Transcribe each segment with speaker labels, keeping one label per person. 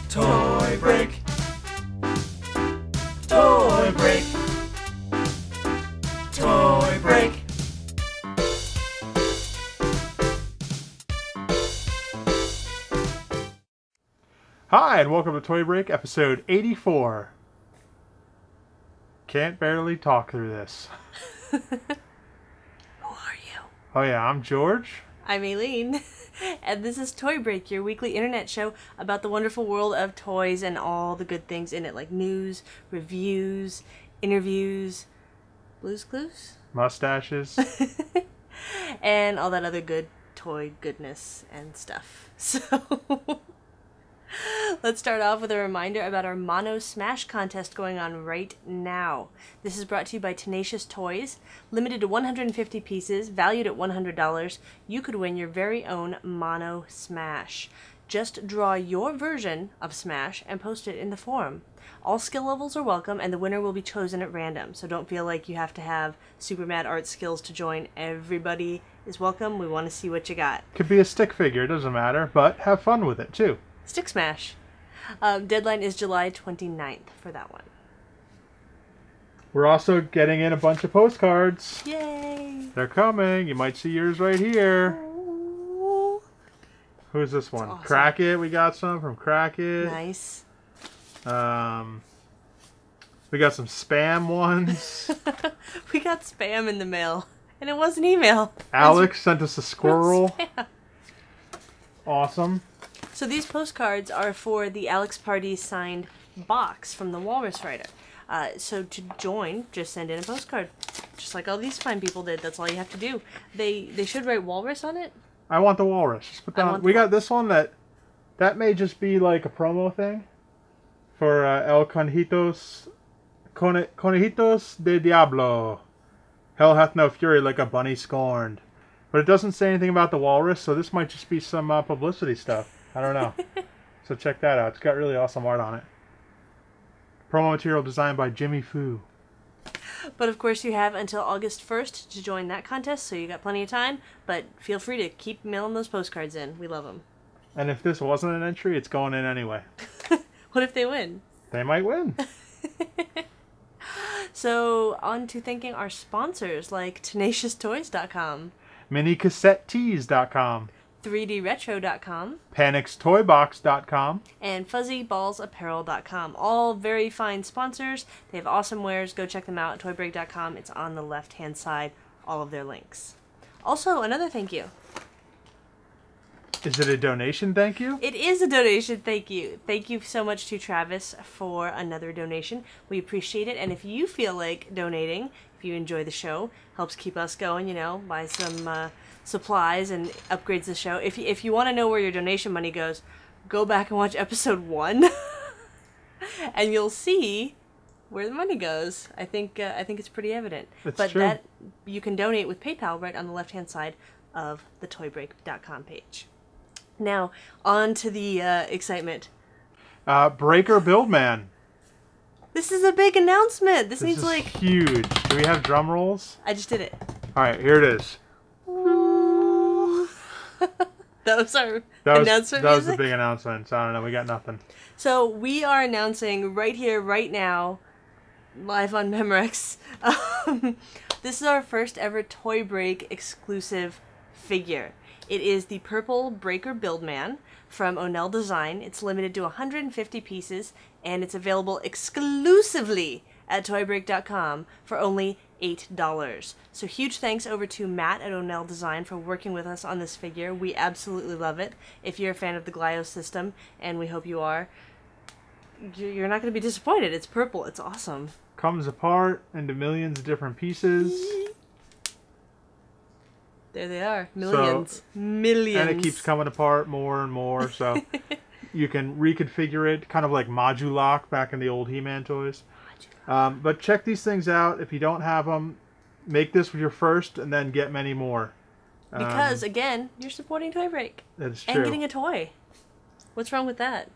Speaker 1: Toy break. Toy break. Toy break.
Speaker 2: Hi, and welcome to Toy Break, episode 84. Can't barely talk through this.
Speaker 3: Who are you?
Speaker 2: Oh yeah, I'm George.
Speaker 3: I'm Aileen, and this is Toy Break, your weekly internet show about the wonderful world of toys and all the good things in it, like news, reviews, interviews, Blue's Clues?
Speaker 2: Mustaches.
Speaker 3: And all that other good toy goodness and stuff. So... let's start off with a reminder about our Mono Smash contest going on right now. This is brought to you by Tenacious Toys. Limited to 150 pieces, valued at $100, you could win your very own Mono Smash. Just draw your version of Smash and post it in the forum. All skill levels are welcome, and the winner will be chosen at random, so don't feel like you have to have super mad art skills to join. Everybody is welcome. We want to see what you got.
Speaker 2: Could be a stick figure, it doesn't matter, but have fun with it too.
Speaker 3: Stick Smash. Deadline is July 29th for that one.
Speaker 2: We're also getting in a bunch of postcards.
Speaker 3: Yay!
Speaker 2: They're coming. You might see yours right here.
Speaker 3: Ooh.
Speaker 2: Who's this one?
Speaker 3: Awesome.
Speaker 2: Crackit. We got some from Crackit.
Speaker 3: Nice.
Speaker 2: We got some spam ones.
Speaker 3: We got spam in the mail, and it was an email.
Speaker 2: Alex sent us a squirrel.
Speaker 3: Spam.
Speaker 2: Awesome.
Speaker 3: So these postcards are for the Alex Pardee signed box from the Walrus Writer. So to join, just send in a postcard. Just like all these fine people did. That's all you have to do. They should write Walrus on it.
Speaker 2: I want the walrus. Just put down. We got this one that may just be like a promo thing for El Conejitos de Diablo. Hell hath no fury like a bunny scorned. But it doesn't say anything about the walrus, so this might just be some publicity stuff. I don't know. So check that out. It's got really awesome art on it. Promo material designed by Jimmy Foo.
Speaker 3: But of course you have until August 1st to join that contest, so you got plenty of time. But feel free to keep mailing those postcards in. We love them.
Speaker 2: And if this wasn't an entry, it's going in anyway.
Speaker 3: What if they win?
Speaker 2: They might win.
Speaker 3: So on to thanking our sponsors like TenaciousToys.com,
Speaker 2: MiniCassetteTees.com,
Speaker 3: 3DRetro.com,
Speaker 2: PanixToyBox.com,
Speaker 3: and FuzzyBallsApparel.com. All very fine sponsors. They have awesome wares. Go check them out at ToyBreak.com. It's on the left-hand side, all of their links. Also, another thank you.
Speaker 2: Is it a donation thank you?
Speaker 3: It is a donation thank you. Thank you so much to Travis for another donation. We appreciate it. And if you feel like donating, if you enjoy the show, helps keep us going, you know, buy some supplies and upgrades the show. If you want to know where your donation money goes, go back and watch episode 1 and you'll see where the money goes. I think it's pretty evident. But
Speaker 2: true.
Speaker 3: That you can donate with PayPal right on the left-hand side of the TOYBREAK.com page. Now, on to the excitement.
Speaker 2: Breaker Buildman.
Speaker 3: This is a big announcement. This needs
Speaker 2: is
Speaker 3: like...
Speaker 2: huge. Do we have drum rolls?
Speaker 3: I just did it.
Speaker 2: Alright, here it is.
Speaker 3: That was our
Speaker 2: That
Speaker 3: announcement
Speaker 2: was the
Speaker 3: music?
Speaker 2: big announcement. So I don't know. We got nothing.
Speaker 3: So we are announcing right here, right now, live on Memorex. This is our first ever Toy Break exclusive figure. It is the purple Breaker Buildman from Onell Design. It's limited to 150 pieces, and it's available exclusively at TOYBREAK.com for only $8. So huge thanks over to Matt at Onell Design for working with us on this figure. We absolutely love it. If you're a fan of the Glio system, and we hope you are, you're not going to be disappointed. It's purple. It's awesome.
Speaker 2: Comes apart into millions of different pieces.
Speaker 3: There they are. Millions. Millions.
Speaker 2: And it keeps coming apart more and more, so you can reconfigure it, kind of like Modulock back in the old He-Man toys. But check these things out. If you don't have them, make this your first and then get many more.
Speaker 3: Because, again, you're supporting Toy Break.
Speaker 2: That's true.
Speaker 3: And getting a toy. What's wrong with that?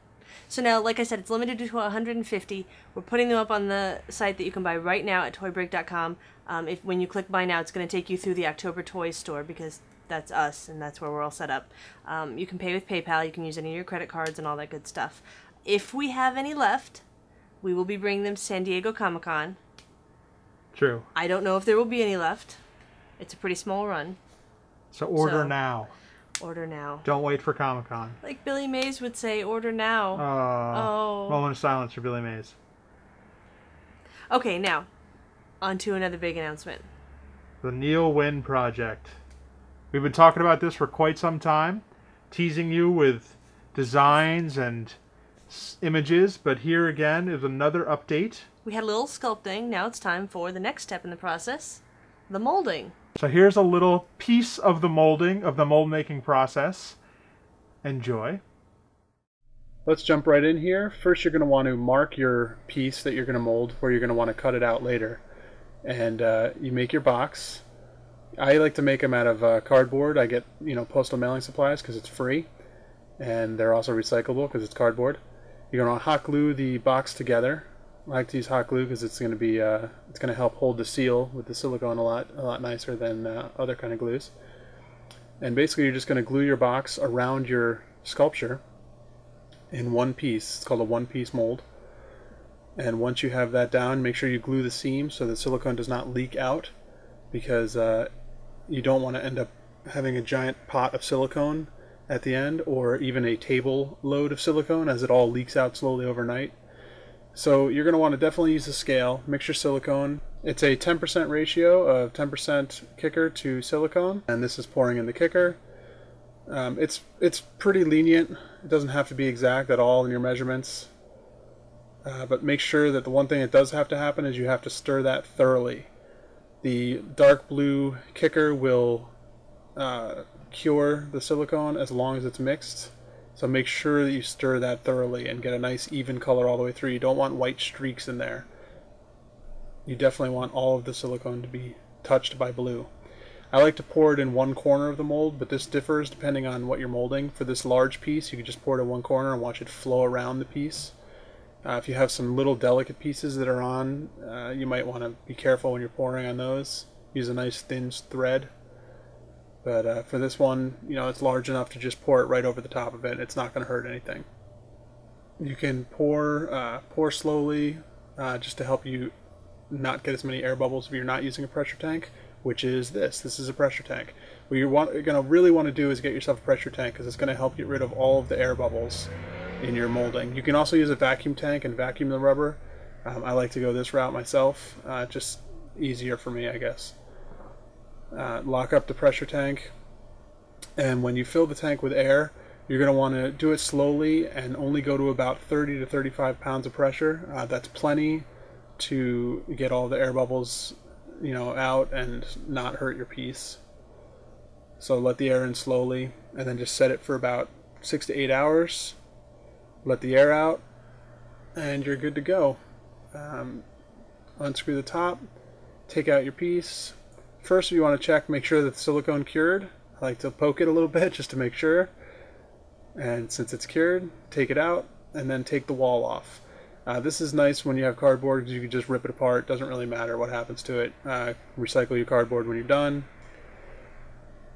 Speaker 3: So now, like I said, it's limited to 150. We're putting them up on the site that you can buy right now at TOYBREAK.com. When you click Buy Now, it's going to take you through the October Toys store because that's us, and that's where we're all set up. You can pay with PayPal, you can use any of your credit cards and all that good stuff. If we have any left, we will be bringing them to San Diego Comic-Con.
Speaker 2: True.
Speaker 3: I don't know if there will be any left. It's a pretty small run.
Speaker 2: So order now.
Speaker 3: Order now.
Speaker 2: Don't wait for Comic-Con.
Speaker 3: Like Billy Mays would say, order now. Oh.
Speaker 2: Moment of silence for Billy Mays.
Speaker 3: Okay, now, on to another big announcement.
Speaker 2: The Winn project. We've been talking about this for quite some time, teasing you with designs and images, but here again is another update.
Speaker 3: We had a little sculpting, now it's time for the next step in the process, the molding.
Speaker 2: So here's a little piece of the molding, of the mold making process. Enjoy. Let's jump right in here. First, you're going to want to mark your piece that you're going to mold, where you're going to want to cut it out later. And you make your box. I like to make them out of cardboard. I get, postal mailing supplies because it's free. And they're also recyclable because it's cardboard. You're going to hot glue the box together. I like to use hot glue because it's going to be it's going to help hold the seal with the silicone a lot nicer than other kind of glues. And basically, you're just going to glue your box around your sculpture in one piece. It's called a one-piece mold. And once you have that down, make sure you glue the seam so the silicone does not leak out, because you don't want to end up having a giant pot of silicone at the end, or even a table load of silicone, as it all leaks out slowly overnight. So you're going to want to definitely use a scale, mix your silicone. It's a 10% ratio of 10% kicker to silicone, and this is pouring in the kicker. It's pretty lenient. It doesn't have to be exact at all in your measurements, but make sure that the one thing that does have to happen is you have to stir that thoroughly. The dark blue kicker will cure the silicone as long as it's mixed. So make sure that you stir that thoroughly and get a nice even color all the way through. You don't want white streaks in there. You definitely want all of the silicone to be touched by blue. I like to pour it in one corner of the mold, but this differs depending on what you're molding. For this large piece, you can just pour it in one corner and watch it flow around the piece. If you have some little delicate pieces that are on, you might want to be careful when you're pouring on those. Use a nice thin thread. But for this one, it's large enough to just pour it right over the top of it. It's not going to hurt anything. You can pour slowly, just to help you not get as many air bubbles if you're not using a pressure tank, which is this. This is a pressure tank. What you're going to really want to do is get yourself a pressure tank, because it's going to help get rid of all of the air bubbles in your molding. You can also use a vacuum tank and vacuum the rubber. I like to go this route myself. Just easier for me, I guess. Lock up the pressure tank, and when you fill the tank with air, you're going to want to do it slowly and only go to about 30 to 35 pounds of pressure. That's plenty to get all the air bubbles out and not hurt your piece. So let the air in slowly, and then just set it for about 6 to 8 hours. Let the air out, and you're good to go. Unscrew the top, take out your piece. First, you want to check, make sure that the silicone cured. I like to poke it a little bit just to make sure. And since it's cured, take it out, and then take the wall off. This is nice when you have cardboard, because you can just rip it apart. Doesn't really matter what happens to it. Recycle your cardboard when you're done.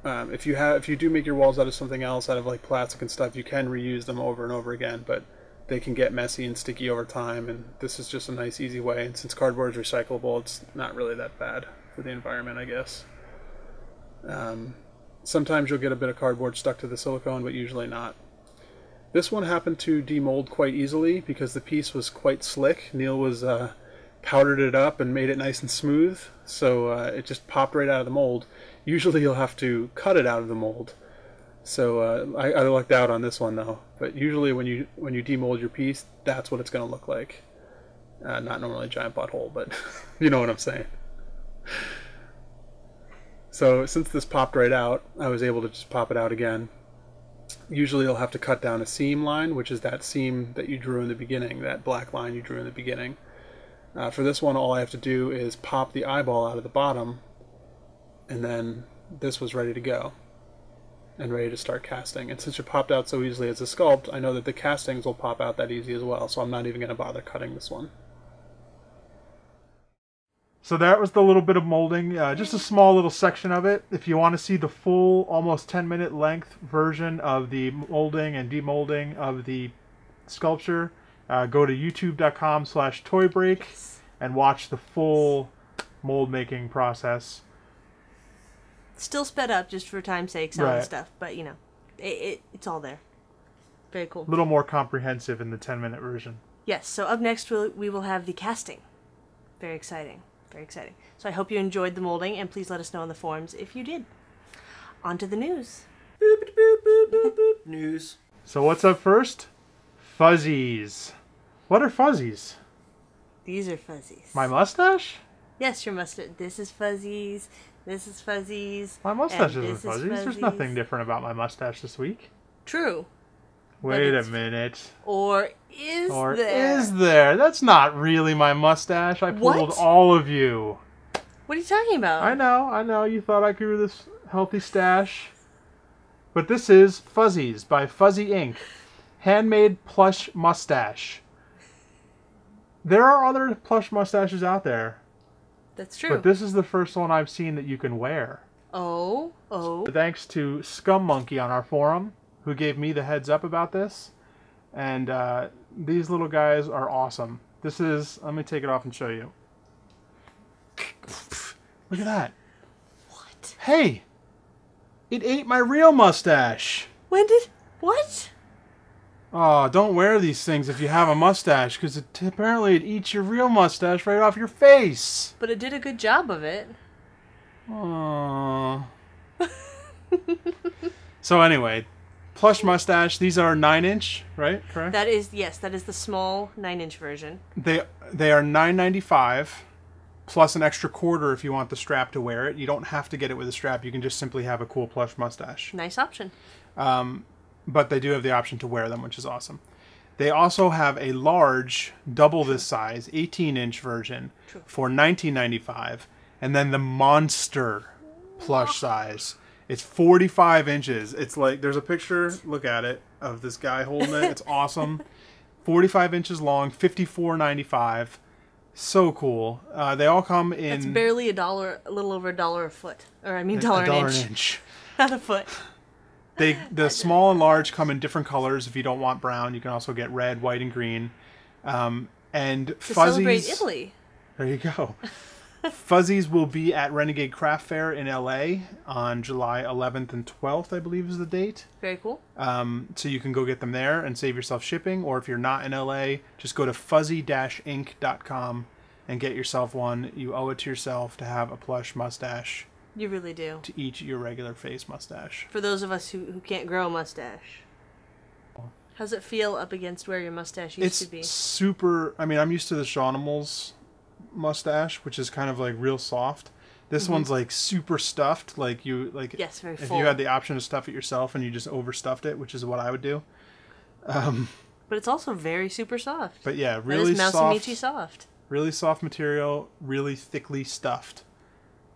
Speaker 2: If you do make your walls out of something else, out of like plastic and stuff, you can reuse them over and over again, but they can get messy and sticky over time, and this is just a nice easy way. And since cardboard is recyclable, it's not really that bad for the environment, I guess. Sometimes you'll get a bit of cardboard stuck to the silicone, but usually not. This one happened to demold quite easily because the piece was quite slick. Neil was powdered it up and made it nice and smooth, so it just popped right out of the mold. Usually you'll have to cut it out of the mold, so I lucked out on this one though. But usually when you demold your piece, that's what it's going to look like. Not normally a giant butthole, but you know what I'm saying. So since this popped right out, I was able to just pop it out again. Usually you'll have to cut down a seam line, which is that seam that you drew in the beginning, that black line you drew in the beginning. For this one, all I have to do is pop the eyeball out of the bottom, and then this was ready to go and ready to start casting. And since it popped out so easily as a sculpt, I know that the castings will pop out that easy as well, so I'm not even going to bother cutting this one. So that was the little bit of molding, just a small little section of it. If you want to see the full, almost 10-minute length version of the molding and demolding of the sculpture, go to youtube.com/TOYBREAK and watch the full mold making process.
Speaker 3: Still sped up just for time's sake, some of the
Speaker 2: Right.
Speaker 3: stuff, but you know, it's all there. Very cool.
Speaker 2: A little more comprehensive in the 10-minute version.
Speaker 3: Yes, so up next we will have the casting. Very exciting. Very exciting. So I hope you enjoyed the molding, and please let us know in the forums if you did. On to the news.
Speaker 1: Boop, boop, boop, boop, boop. News.
Speaker 2: So what's up first? Fuzzies. What are fuzzies?
Speaker 3: These are fuzzies.
Speaker 2: My mustache?
Speaker 3: Yes, your mustache. This is fuzzies. This is fuzzies.
Speaker 2: My mustache
Speaker 3: and
Speaker 2: isn't
Speaker 3: this is
Speaker 2: fuzzies. There's nothing different about my mustache this week.
Speaker 3: True.
Speaker 2: Wait a
Speaker 3: it's-
Speaker 2: minute.
Speaker 3: Or is
Speaker 2: Or
Speaker 3: there?
Speaker 2: is there? That's not really my mustache. I fooled
Speaker 3: What?
Speaker 2: all of you.
Speaker 3: What are you talking about?
Speaker 2: I know. You thought I grew this healthy stash. But this is Fuzzies by Fuzzy Ink. Handmade plush mustache. There are other plush mustaches out there.
Speaker 3: That's true.
Speaker 2: But this is the first one I've seen that you can wear.
Speaker 3: Oh.
Speaker 2: Thanks to Scum Monkey on our forum, who gave me the heads up about this. And these little guys are awesome. This is... Let me take it off and show you. Look at that.
Speaker 3: What?
Speaker 2: Hey! It ate my real mustache!
Speaker 3: When did... What?
Speaker 2: Oh, don't wear these things if you have a mustache, because apparently it eats your real mustache right off your face!
Speaker 3: But it did a good job of it.
Speaker 2: Aww. So anyway, plush mustache. These are 9-inch, right? Correct.
Speaker 3: That is, yes, that is the small 9-inch version.
Speaker 2: They are $9.95 plus an extra quarter if you want the strap to wear it. You don't have to get it with a strap. You can just simply have a cool plush mustache.
Speaker 3: Nice option.
Speaker 2: But they do have the option to wear them, which is awesome. They also have a large, double this size, 18-inch version for $19.95, and then the monster plush size. It's 45 inches. It's like, there's a picture, look at it, of this guy holding it. It's awesome. 45 inches long, $54.95. So cool. They all come in...
Speaker 3: That's barely $1, a little over $1 a foot. Or I mean dollar an
Speaker 2: $1
Speaker 3: inch.
Speaker 2: an inch.
Speaker 3: Not a foot.
Speaker 2: The small and large come in different colors. If you don't want brown, you can also get red, white, and green. And
Speaker 3: To
Speaker 2: Fuzzies...
Speaker 3: celebrate Italy.
Speaker 2: There you go. Fuzzies will be at Renegade Craft Fair in LA on July 11th and 12th, I believe is the date.
Speaker 3: Very cool.
Speaker 2: So you can go get them there and save yourself shipping. Or if you're not in LA, just go to fuzzy-ink.com and get yourself one. You owe it to yourself to have a plush mustache
Speaker 3: You really do.
Speaker 2: to eat your regular face mustache.
Speaker 3: For those of us who can't grow a mustache. How's it feel up against where your mustache used to be?
Speaker 2: It's super... I mean, I'm used to the Shawnimals mustache, which is kind of like real soft. This one's like super stuffed. Like you like
Speaker 3: Yes, very
Speaker 2: if
Speaker 3: full.
Speaker 2: you had the option to stuff it yourself and you just overstuffed it, which is what I would do.
Speaker 3: But it's also very super soft.
Speaker 2: But yeah,
Speaker 3: That
Speaker 2: really
Speaker 3: is Mousy soft.
Speaker 2: really soft material, really thickly stuffed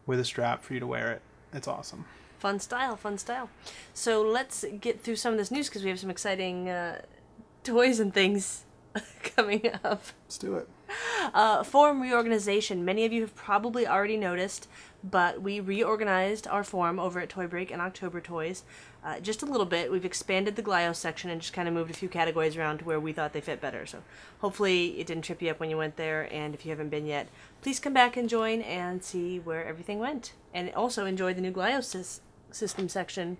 Speaker 2: with a strap for you to wear it. It's awesome.
Speaker 3: Fun style, fun style. So let's get through some of this news because we have some exciting toys and things coming up.
Speaker 2: Let's do it.
Speaker 3: Forum reorganization. Many of you have probably already noticed, but we reorganized our forum over at TOYBREAK and October Toys just a little bit. We've expanded the Glyos section and just kind of moved a few categories around to where we thought they fit better. So hopefully it didn't trip you up when you went there, and if you haven't been yet, please come back and join and see where everything went. And also enjoy the new Glyos system section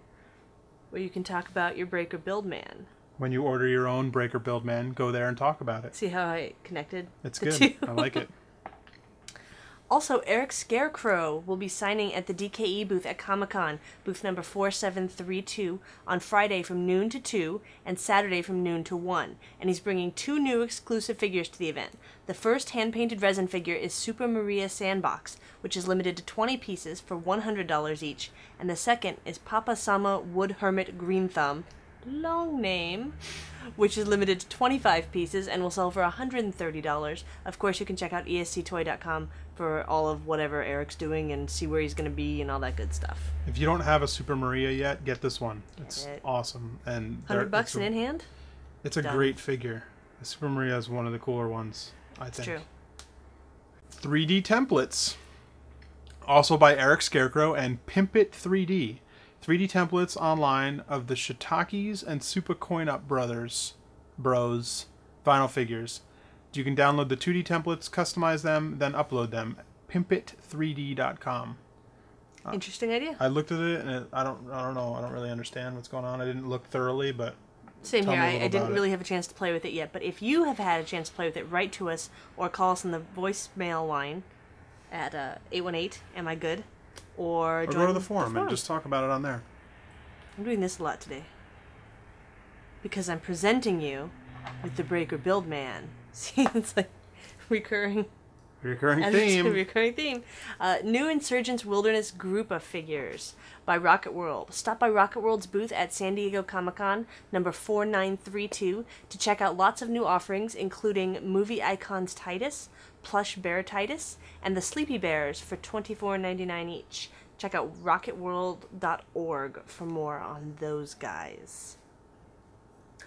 Speaker 3: where you can talk about your Break or Buildman.
Speaker 2: When you order your own Break or Buildman, go there and talk about it.
Speaker 3: See how I connected
Speaker 2: It's
Speaker 3: the
Speaker 2: good.
Speaker 3: two?
Speaker 2: I like it.
Speaker 3: Also, Erick Scarecrow will be signing at the DKE booth at Comic-Con, booth number 4732, on Friday from noon to 2 and Saturday from noon to 1. And he's bringing 2 new exclusive figures to the event. The first hand-painted resin figure is Super Maria Sandbox, which is limited to 20 pieces for $100 each. And the second is Papa Sama Wood Hermit Green Thumb, long name, which is limited to 25 pieces and will sell for $130. Of course, you can check out esctoy.com for all of whatever Erick's doing and see where he's going to be and all that good stuff.
Speaker 2: If you don't have a Super Maria yet, get this one.
Speaker 3: Get
Speaker 2: It's
Speaker 3: it.
Speaker 2: awesome. And
Speaker 3: $100 and in hand?
Speaker 2: It's a
Speaker 3: Done.
Speaker 2: great figure. The Super Maria is one of the cooler ones, I think.
Speaker 3: It's true.
Speaker 2: 3D templates. Also by Erick, Scarecrow, and Pimpit 3D. 3D templates online of the Shiitakes and Super Coin-Up bros vinyl figures. You can download the 2D templates, customize them, then upload them. Pimpit3d.com.
Speaker 3: Interesting idea.
Speaker 2: I looked at it, and I don't know. I don't really understand what's going on. I didn't look thoroughly, but
Speaker 3: same here. I didn't really have a chance to play with it yet. But if you have had a chance to play with it, write to us or call us on the voicemail line at 818. Am I good? Or
Speaker 2: go to the forum and just talk about it on there.
Speaker 3: I'm doing this a lot today because I'm presenting you with the Breaker Buildman. See, it's like recurring theme. Recurring theme. New Insurgents Wilderness group of figures by Rocket World. Stop by Rocket World's booth at San Diego Comic-Con number 4932 to check out lots of new offerings, including movie icons Titus, plush bear Titus, and the Sleepy Bears for $24.99 each. Check out rocketworld.org for more on those guys.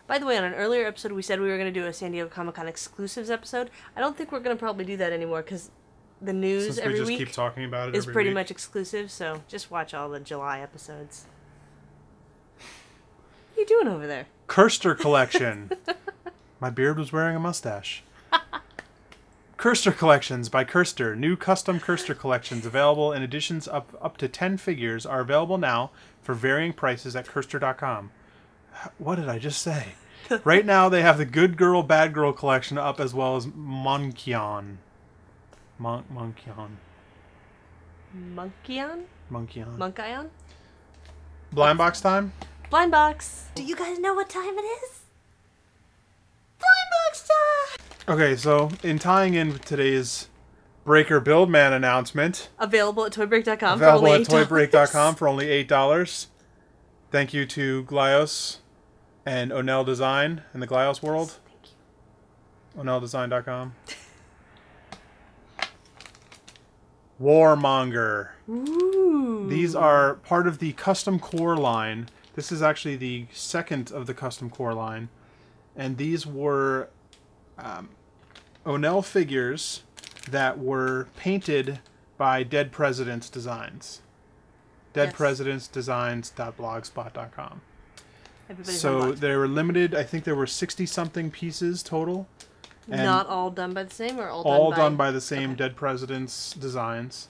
Speaker 3: By the way, on an earlier episode, we said we were going to do a San Diego Comic-Con exclusives episode. I don't think we're going to probably do that anymore because the news
Speaker 2: Since
Speaker 3: every
Speaker 2: we just
Speaker 3: week
Speaker 2: keep talking about it
Speaker 3: is
Speaker 2: every
Speaker 3: pretty
Speaker 2: week.
Speaker 3: much exclusive, so just watch all the July episodes. What are you doing over there?
Speaker 2: Kirster collection. My beard was wearing a mustache. Kirster collections by Kirster. New custom Kirster collections available in editions up to 10 figures are available now for varying prices at Kirster.com. What did I just say? Right now they have the Good Girl, Bad Girl collection up as well as Monkion. Monkion.
Speaker 3: Monkion?
Speaker 2: Monkion.
Speaker 3: Monkion?
Speaker 2: Blind box time?
Speaker 3: Blind box. Do you guys know what time it is? Blind box time!
Speaker 2: Okay, so in tying in with today's Breaker Buildman announcement.
Speaker 3: Available at TOYBREAK.com for
Speaker 2: Available
Speaker 3: only
Speaker 2: at
Speaker 3: $8.
Speaker 2: TOYBREAK.com for only $8. Thank you to Glios and Onell Design in the Glios world.
Speaker 3: Thank you.
Speaker 2: OnellDesign.com. Warmonger.
Speaker 3: Ooh.
Speaker 2: These are part of the Custom Core line. This is actually the second of the Custom Core line. And these were Onell figures that were painted by Dead Presidents Designs. deadpresidentsdesigns.blogspot.com. So they were limited. I think there were 60-something pieces total. And
Speaker 3: not all done by the same, or
Speaker 2: all done by the same Dead Presidents Designs.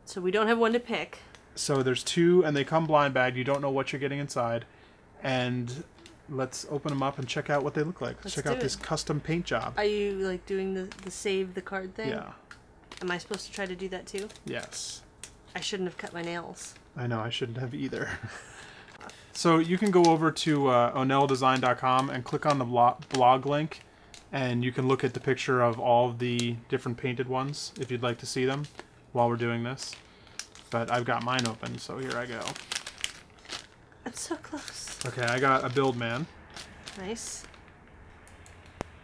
Speaker 3: So we don't have one to pick.
Speaker 2: So there's two, and they come blind bagged. You don't know what you're getting inside. And let's open them up and check out what they look like. Let's check out this custom paint job.
Speaker 3: Are you like doing the save the card thing?
Speaker 2: Yeah.
Speaker 3: Am I supposed to try to do that too?
Speaker 2: Yes.
Speaker 3: I shouldn't have cut my nails.
Speaker 2: I know, I shouldn't have either. So you can go over to OnellDesign.com and click on the blog link, and you can look at the picture of all of the different painted ones if you'd like to see them while we're doing this. But I've got mine open, so here I go.
Speaker 3: I'm so close.
Speaker 2: Okay, I got a Buildman.
Speaker 3: Nice.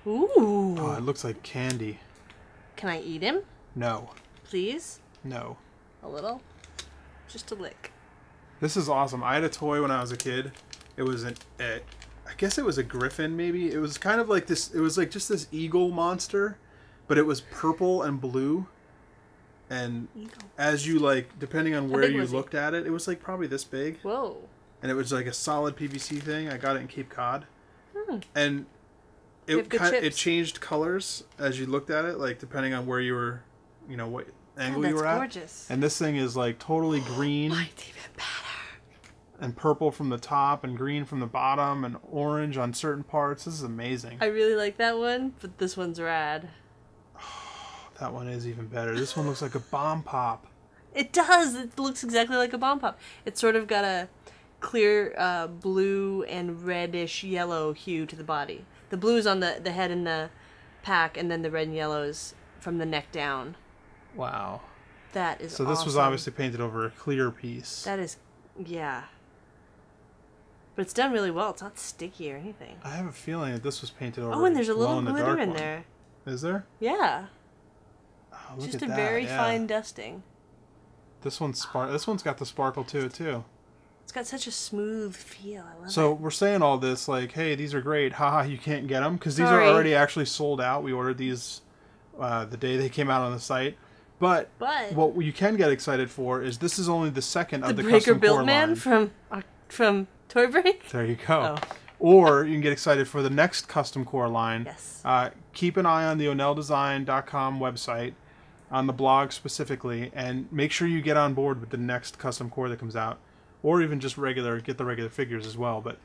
Speaker 3: Ooh.
Speaker 2: Oh, it looks like candy.
Speaker 3: Can I eat him?
Speaker 2: No.
Speaker 3: Please?
Speaker 2: No.
Speaker 3: A little? Just a lick.
Speaker 2: This is awesome. I had a toy when I was a kid. It was I guess it was a griffin, maybe. It was kind of like this. It was like just this eagle monster, but it was purple and blue. And as you depending on where you looked at it, it was like probably this big.
Speaker 3: Whoa.
Speaker 2: And it was like a solid PVC thing. I got it in Cape Cod. And it changed colors as you looked at it, like depending on where you were, what angle you were at.
Speaker 3: That's gorgeous.
Speaker 2: And this thing is like totally green.
Speaker 3: Mine's even better.
Speaker 2: And purple from the top, and green from the bottom, and orange on certain parts. This is amazing.
Speaker 3: I really like that one, but this one's rad.
Speaker 2: That one is even better. This one looks like a bomb pop.
Speaker 3: It does. It looks exactly like a bomb pop. It's sort of got a clear blue and reddish yellow hue to the body. The blue is on the head and the pack, and then the red and yellow is from the neck down.
Speaker 2: Wow.
Speaker 3: That is
Speaker 2: So this was obviously painted over a clear piece.
Speaker 3: That is, yeah. But it's done really well. It's not sticky or anything.
Speaker 2: I have a feeling that this was painted over.
Speaker 3: Oh, and there's a little glitter in
Speaker 2: one.
Speaker 3: there.
Speaker 2: Is there?
Speaker 3: Yeah.
Speaker 2: Oh, look
Speaker 3: Just
Speaker 2: at
Speaker 3: a
Speaker 2: that.
Speaker 3: very fine dusting.
Speaker 2: This one's got the sparkle to it too.
Speaker 3: It's got such a smooth feel. I love it.
Speaker 2: So we're saying all this like, hey, these are great. Haha, you can't get them because these are already actually sold out. We ordered these the day they came out on the site. But
Speaker 3: But
Speaker 2: what you can get excited for is this is only the second of the
Speaker 3: Breaker
Speaker 2: custom core
Speaker 3: Buildman from Toybreak.
Speaker 2: There you go.
Speaker 3: Oh.
Speaker 2: Or you can get excited for the next custom core line.
Speaker 3: Yes.
Speaker 2: Keep an eye on the OnellDesign.com website, on the blog specifically, and make sure you get on board with the next custom core that comes out. Or even just get the regular figures as well. But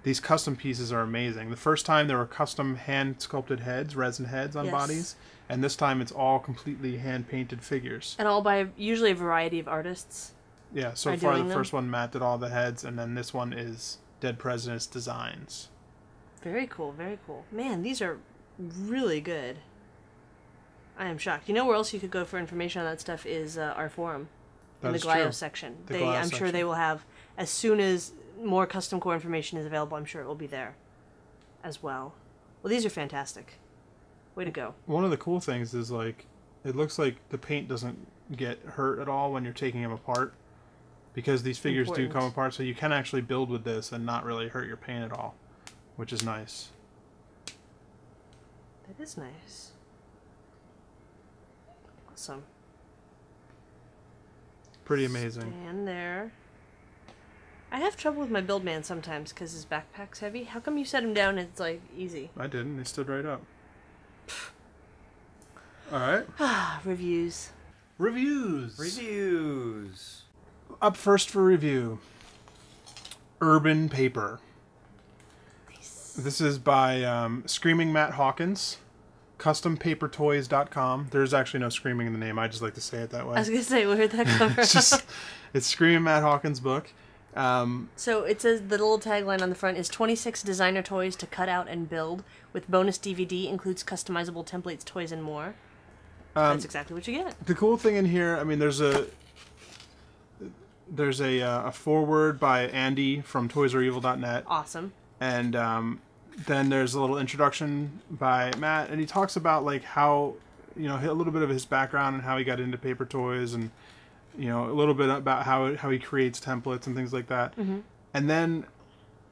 Speaker 2: these custom pieces are amazing. The first time there were custom hand-sculpted heads, resin heads on bodies. And this time it's all completely hand-painted figures.
Speaker 3: And all by usually a variety of artists.
Speaker 2: Yeah, so far the first one, Matt did all the heads, and then this one is Dead President's Designs.
Speaker 3: Very cool, very cool. Man, these are really good. I am shocked. You know where else you could go for information on that stuff is our forum. In the Glio section. I'm sure they will have, as soon as more custom core information is available, I'm sure it will be there as well. Well, these are fantastic. Way to go.
Speaker 2: One of the cool things is, like, it looks like the paint doesn't get hurt at all when you're taking them apart. Because these figures do come apart, so you can actually build with this and not really hurt your paint at all. Which is nice.
Speaker 3: That is nice. Awesome.
Speaker 2: Pretty amazing.
Speaker 3: Stand there. I have trouble with my Buildman sometimes because his backpack's heavy. How come you set him down and it's, like, easy?
Speaker 2: I didn't. He stood right up. Alright.
Speaker 3: Reviews.
Speaker 1: Reviews.
Speaker 2: Up first for review. Urban Paper.
Speaker 3: Nice.
Speaker 2: This is by Screaming Matt Hawkins. CustomPaperToys.com. There's actually no screaming in the name. I just like to say it that way.
Speaker 3: I was going to say, where did that come from?
Speaker 2: It's Screaming Matt Hawkins' book.
Speaker 3: So it says the little tagline on the front is 26 designer toys to cut out and build with bonus DVD, includes customizable templates, toys, and more. That's exactly what you get.
Speaker 2: The cool thing in here, I mean, there's a foreword by Andy from ToysAreEvil.net.
Speaker 3: Awesome.
Speaker 2: And then there's a little introduction by Matt, and he talks about, like, how, you know, a little bit of his background and how he got into paper toys, and, you know, a little bit about how he creates templates and things like that.
Speaker 3: Mm-hmm.
Speaker 2: And then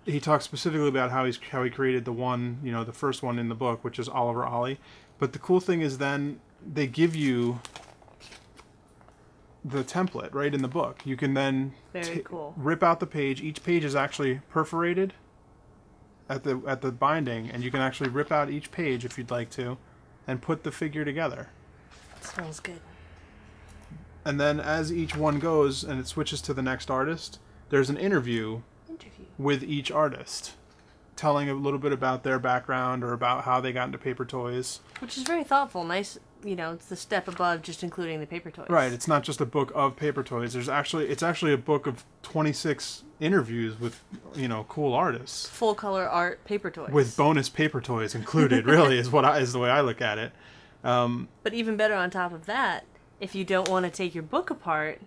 Speaker 2: he talks specifically about how he created the one, you know, the first one in the book, which is Oliver Ollie. But the cool thing is then they give you the template right in the book. You can then
Speaker 3: Very cool.
Speaker 2: rip out the page. Each page is actually perforated at the binding, and you can actually rip out each page if you'd like to and put the figure together.
Speaker 3: Smells good.
Speaker 2: And then as each one goes and it switches to the next artist, there's an interview with each artist, telling a little bit about their background or about how they got into paper toys.
Speaker 3: Which is very thoughtful. Nice, you know, it's the step above just including the paper toys.
Speaker 2: Right, it's not just a book of paper toys. It's actually a book of 26 interviews with, you know, cool artists.
Speaker 3: Full color art paper toys.
Speaker 2: With bonus paper toys included, really, is the way I look at it.
Speaker 3: But even better on top of that, if you don't want to take your book apart,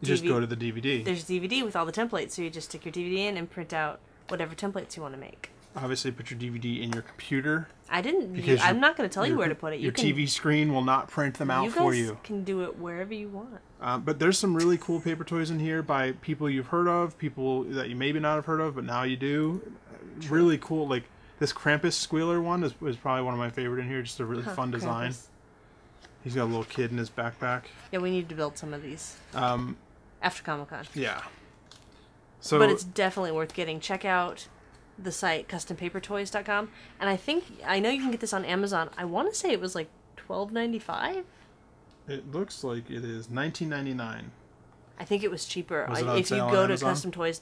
Speaker 2: you just go to the DVD.
Speaker 3: There's DVD with all the templates, so you just stick your DVD in and print out whatever templates you want to make.
Speaker 2: Obviously, put your DVD in your computer.
Speaker 3: I'm not going to tell you where to put it.
Speaker 2: Your TV screen will not print them out for you.
Speaker 3: You guys can do it wherever you want.
Speaker 2: But there's some really cool paper toys in here by people you've heard of, people that you maybe not have heard of, but now you do. True. Really cool. Like this Krampus Squealer one is probably one of my favorite in here. Just a really fun design. Krampus. He's got a little kid in his backpack.
Speaker 3: Yeah, we need to build some of these. After Comic-Con.
Speaker 2: Yeah.
Speaker 3: But it's definitely worth getting. Check out the site CustomPaperToys.com, and I know you can get this on Amazon. I want to say it was like $12.95.
Speaker 2: It looks like it is $19.99.
Speaker 3: I think it was cheaper.
Speaker 2: Was it on
Speaker 3: if you
Speaker 2: sale
Speaker 3: go
Speaker 2: on
Speaker 3: to
Speaker 2: Amazon?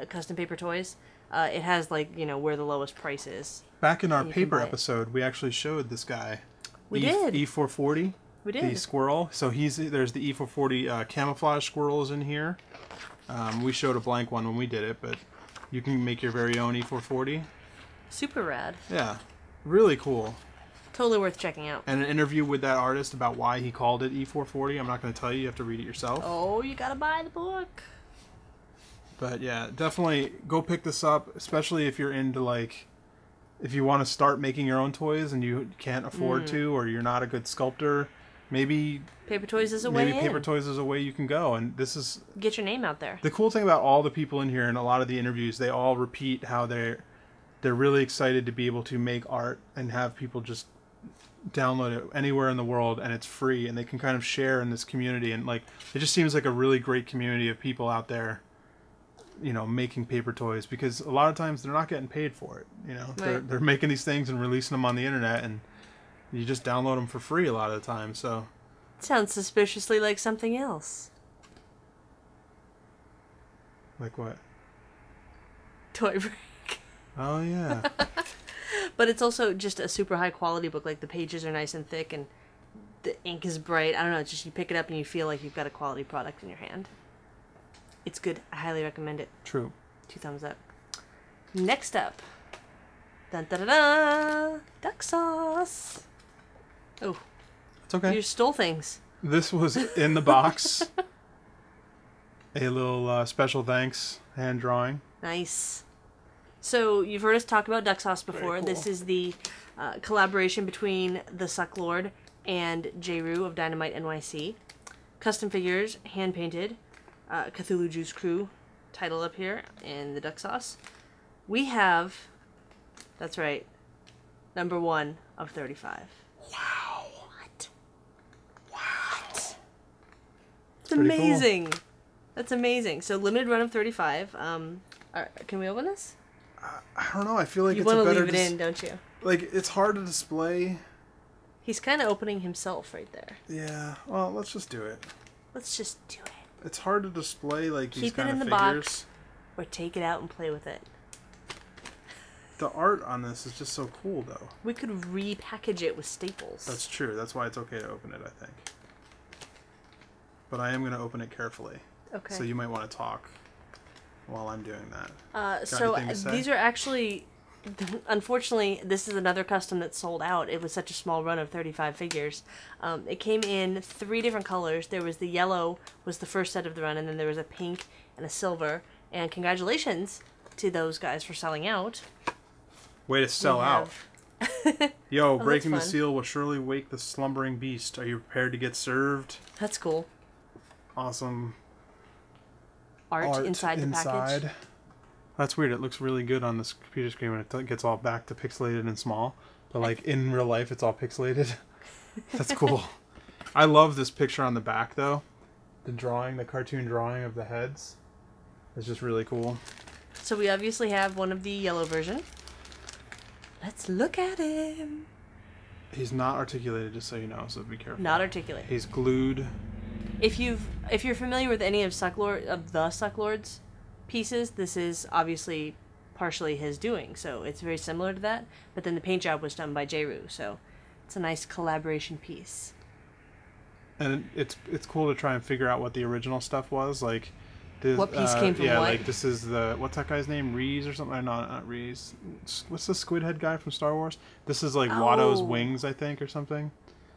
Speaker 3: Custom Paper Toys, it has, like, you know, where the lowest price is.
Speaker 2: Back in our paper episode, we actually showed this guy.
Speaker 3: We did.
Speaker 2: E440.
Speaker 3: We did.
Speaker 2: The squirrel. So there's the E440 camouflage squirrels in here. We showed a blank one when we did it, but you can make your very own E440.
Speaker 3: Super rad.
Speaker 2: Yeah. Really cool.
Speaker 3: Totally worth checking out.
Speaker 2: And an interview with that artist about why he called it E440. I'm not going to tell you. You have to read it yourself.
Speaker 3: Oh, you got to buy the book.
Speaker 2: But yeah, definitely go pick this up, especially if you're into, like, if you want to start making your own toys and you can't afford to, or you're not a good sculptor. Maybe
Speaker 3: Paper Toys is a way in.
Speaker 2: Paper Toys is a way you can go, and this is...
Speaker 3: Get your name out there.
Speaker 2: The cool thing about all the people in here and a lot of the interviews, they all repeat how they're really excited to be able to make art and have people just download it anywhere in the world, and it's free, and they can kind of share in this community, and like it just seems like a really great community of people out there, you know, making paper toys, because a lot of times they're not getting paid for it. You know,
Speaker 3: Right.
Speaker 2: they're making these things and releasing them on the internet, and you just download them for free a lot of the time. So
Speaker 3: Sounds suspiciously like something else.
Speaker 2: like what?
Speaker 3: TOYBREAK.
Speaker 2: Oh yeah.
Speaker 3: But it's also just a super high quality book. Like the pages are nice and thick and the ink is bright. I don't know, it's just you pick it up and you feel like you've got a quality product in your hand. It's good. I highly recommend it.
Speaker 2: True.
Speaker 3: 2 thumbs up. Next up. Dun da da da! Duck sauce! Oh,
Speaker 2: It's okay.
Speaker 3: you stole things.
Speaker 2: This was in the box. A little special thanks hand drawing.
Speaker 3: Nice. So, you've heard us talk about duck sauce before.
Speaker 2: Very cool.
Speaker 3: This is the collaboration between the Sucklord and J-Roo of Dynamite NYC. Custom figures, hand-painted. Cthulhu Juice Crew title up here, and the duck sauce. We have, that's right, number 1 of 35.
Speaker 2: Wow.
Speaker 3: What?
Speaker 2: Wow.
Speaker 3: It's
Speaker 2: pretty cool.
Speaker 3: amazing. That's amazing. So, limited run of 35. Can we open this?
Speaker 2: I don't know. I feel like
Speaker 3: You
Speaker 2: it's
Speaker 3: want
Speaker 2: a
Speaker 3: to
Speaker 2: better.
Speaker 3: leave it in, don't you?
Speaker 2: Like it's hard to display.
Speaker 3: He's kind of opening himself right there.
Speaker 2: Yeah. Well, let's just do it.
Speaker 3: Let's just do it.
Speaker 2: It's hard to display like these
Speaker 3: Keep it
Speaker 2: kind
Speaker 3: in
Speaker 2: of
Speaker 3: the
Speaker 2: figures.
Speaker 3: box or take it out and play with it.
Speaker 2: The art on this is just so cool, though.
Speaker 3: We could repackage it with staples.
Speaker 2: That's true. That's why it's okay to open it, I think. But I am going to open it carefully.
Speaker 3: Okay.
Speaker 2: So you might want to talk while I'm doing that.
Speaker 3: So
Speaker 2: anything to say?
Speaker 3: these are actually, unfortunately, this is another custom that sold out. It was such a small run of 35 figures. It came in 3 different colors. There was the yellow was the first set of the run, and then there was a pink and a silver. And congratulations to those guys for selling out.
Speaker 2: Way to sell
Speaker 3: We
Speaker 2: out.
Speaker 3: have-
Speaker 2: Yo,
Speaker 3: that's
Speaker 2: breaking the
Speaker 3: fun.
Speaker 2: seal will surely wake the slumbering beast. Are you prepared to get served?
Speaker 3: That's cool.
Speaker 2: Awesome
Speaker 3: Art inside the package.
Speaker 2: That's weird. It looks really good on this computer screen when it gets all back to pixelated and small. But like in real life, it's all pixelated. That's cool. I love this picture on the back though. The drawing, the cartoon drawing of the heads is just really cool.
Speaker 3: So we obviously have one of the yellow version. Let's look at him.
Speaker 2: He's not articulated, just so you know, so be careful.
Speaker 3: Not articulate.
Speaker 2: He's glued.
Speaker 3: If you're familiar with any of the Sucklord's pieces, this is obviously partially his doing, so it's very similar to that. But then the paint job was done by J-Roo, so it's a nice collaboration piece.
Speaker 2: And it's cool to try and figure out what the original stuff was. Like, this,
Speaker 3: What piece came from
Speaker 2: yeah,
Speaker 3: what?
Speaker 2: like this is the, what's that guy's name? Reese or something? No, not Reese. What's the squid head guy from Star Wars? This is like Watto's
Speaker 3: Oh.
Speaker 2: wings, I think, or something.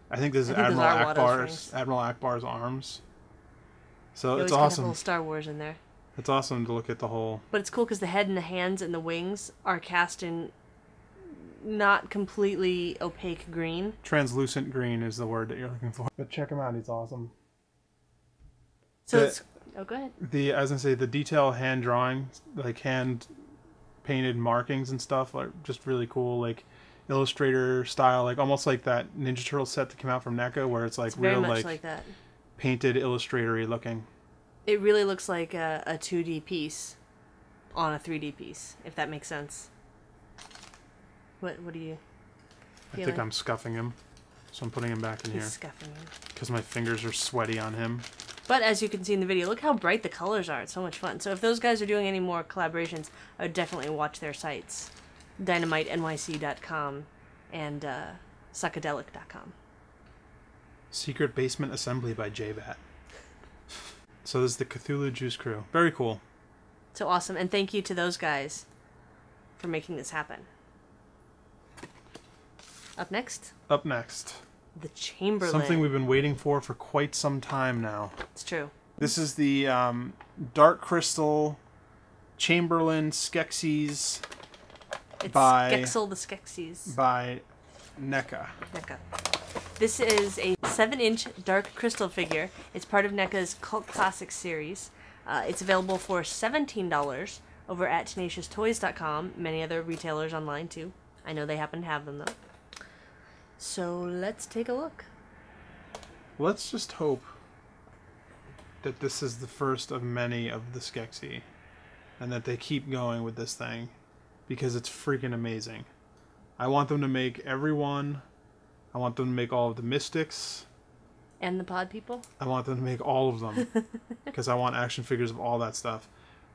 Speaker 2: I think this is
Speaker 3: I think those
Speaker 2: Admiral
Speaker 3: are Watto's
Speaker 2: Akbar's
Speaker 3: wings.
Speaker 2: Admiral Akbar's arms. So
Speaker 3: You
Speaker 2: it's
Speaker 3: always gotta have a
Speaker 2: awesome.
Speaker 3: little Star Wars in there.
Speaker 2: It's awesome to look at the whole.
Speaker 3: But it's cool because the head and the hands and the wings are cast in not completely opaque green.
Speaker 2: Translucent green is the word that you're looking for. But check him out. He's awesome.
Speaker 3: So
Speaker 2: The-
Speaker 3: it's... Oh, go ahead.
Speaker 2: I was gonna say the detail hand drawing, like hand painted markings and stuff, are just really cool. Like Illustrator style, like almost like that Ninja Turtle set that came out from NECA, where it's like
Speaker 3: It's very
Speaker 2: real
Speaker 3: much
Speaker 2: like,
Speaker 3: like that.
Speaker 2: painted illustratory looking.
Speaker 3: It really looks like a 2D piece on a 3D piece, if that makes sense. What do you
Speaker 2: I think I'm scuffing him, so I'm putting him back in
Speaker 3: He's
Speaker 2: here
Speaker 3: scuffing him.
Speaker 2: because my fingers are sweaty on him.
Speaker 3: But as you can see in the video, look how bright the colors are. It's so much fun. So if those guys are doing any more collaborations, I would definitely watch their sites. DynamiteNYC.com and Suckadelic.com.
Speaker 2: Secret Basement Assembly by JBat. So this is the Cthulhu Juice Crew. Very cool.
Speaker 3: So awesome. And thank you to those guys for making this happen. Up next,
Speaker 2: Up next,
Speaker 3: the Chamberlain.
Speaker 2: something we've been waiting for quite some time now.
Speaker 3: It's true.
Speaker 2: This is the Dark Crystal Chamberlain Skeksis
Speaker 3: It's
Speaker 2: by
Speaker 3: Skexel the Skeksis.
Speaker 2: by NECA.
Speaker 3: NECA. This is a 7-inch dark crystal figure. It's part of NECA's Cult Classics series. It's available for $17 over at TenaciousToys.com. Many other retailers online too. I know they happen to have them though. So let's take a look.
Speaker 2: Let's just hope that this is the first of many of the Skeksis, and that they keep going with this thing, because it's freaking amazing. I want them to make everyone. I want them to make all of the Mystics.
Speaker 3: And the pod people?
Speaker 2: I want them to make all of them, because I want action figures of all that stuff.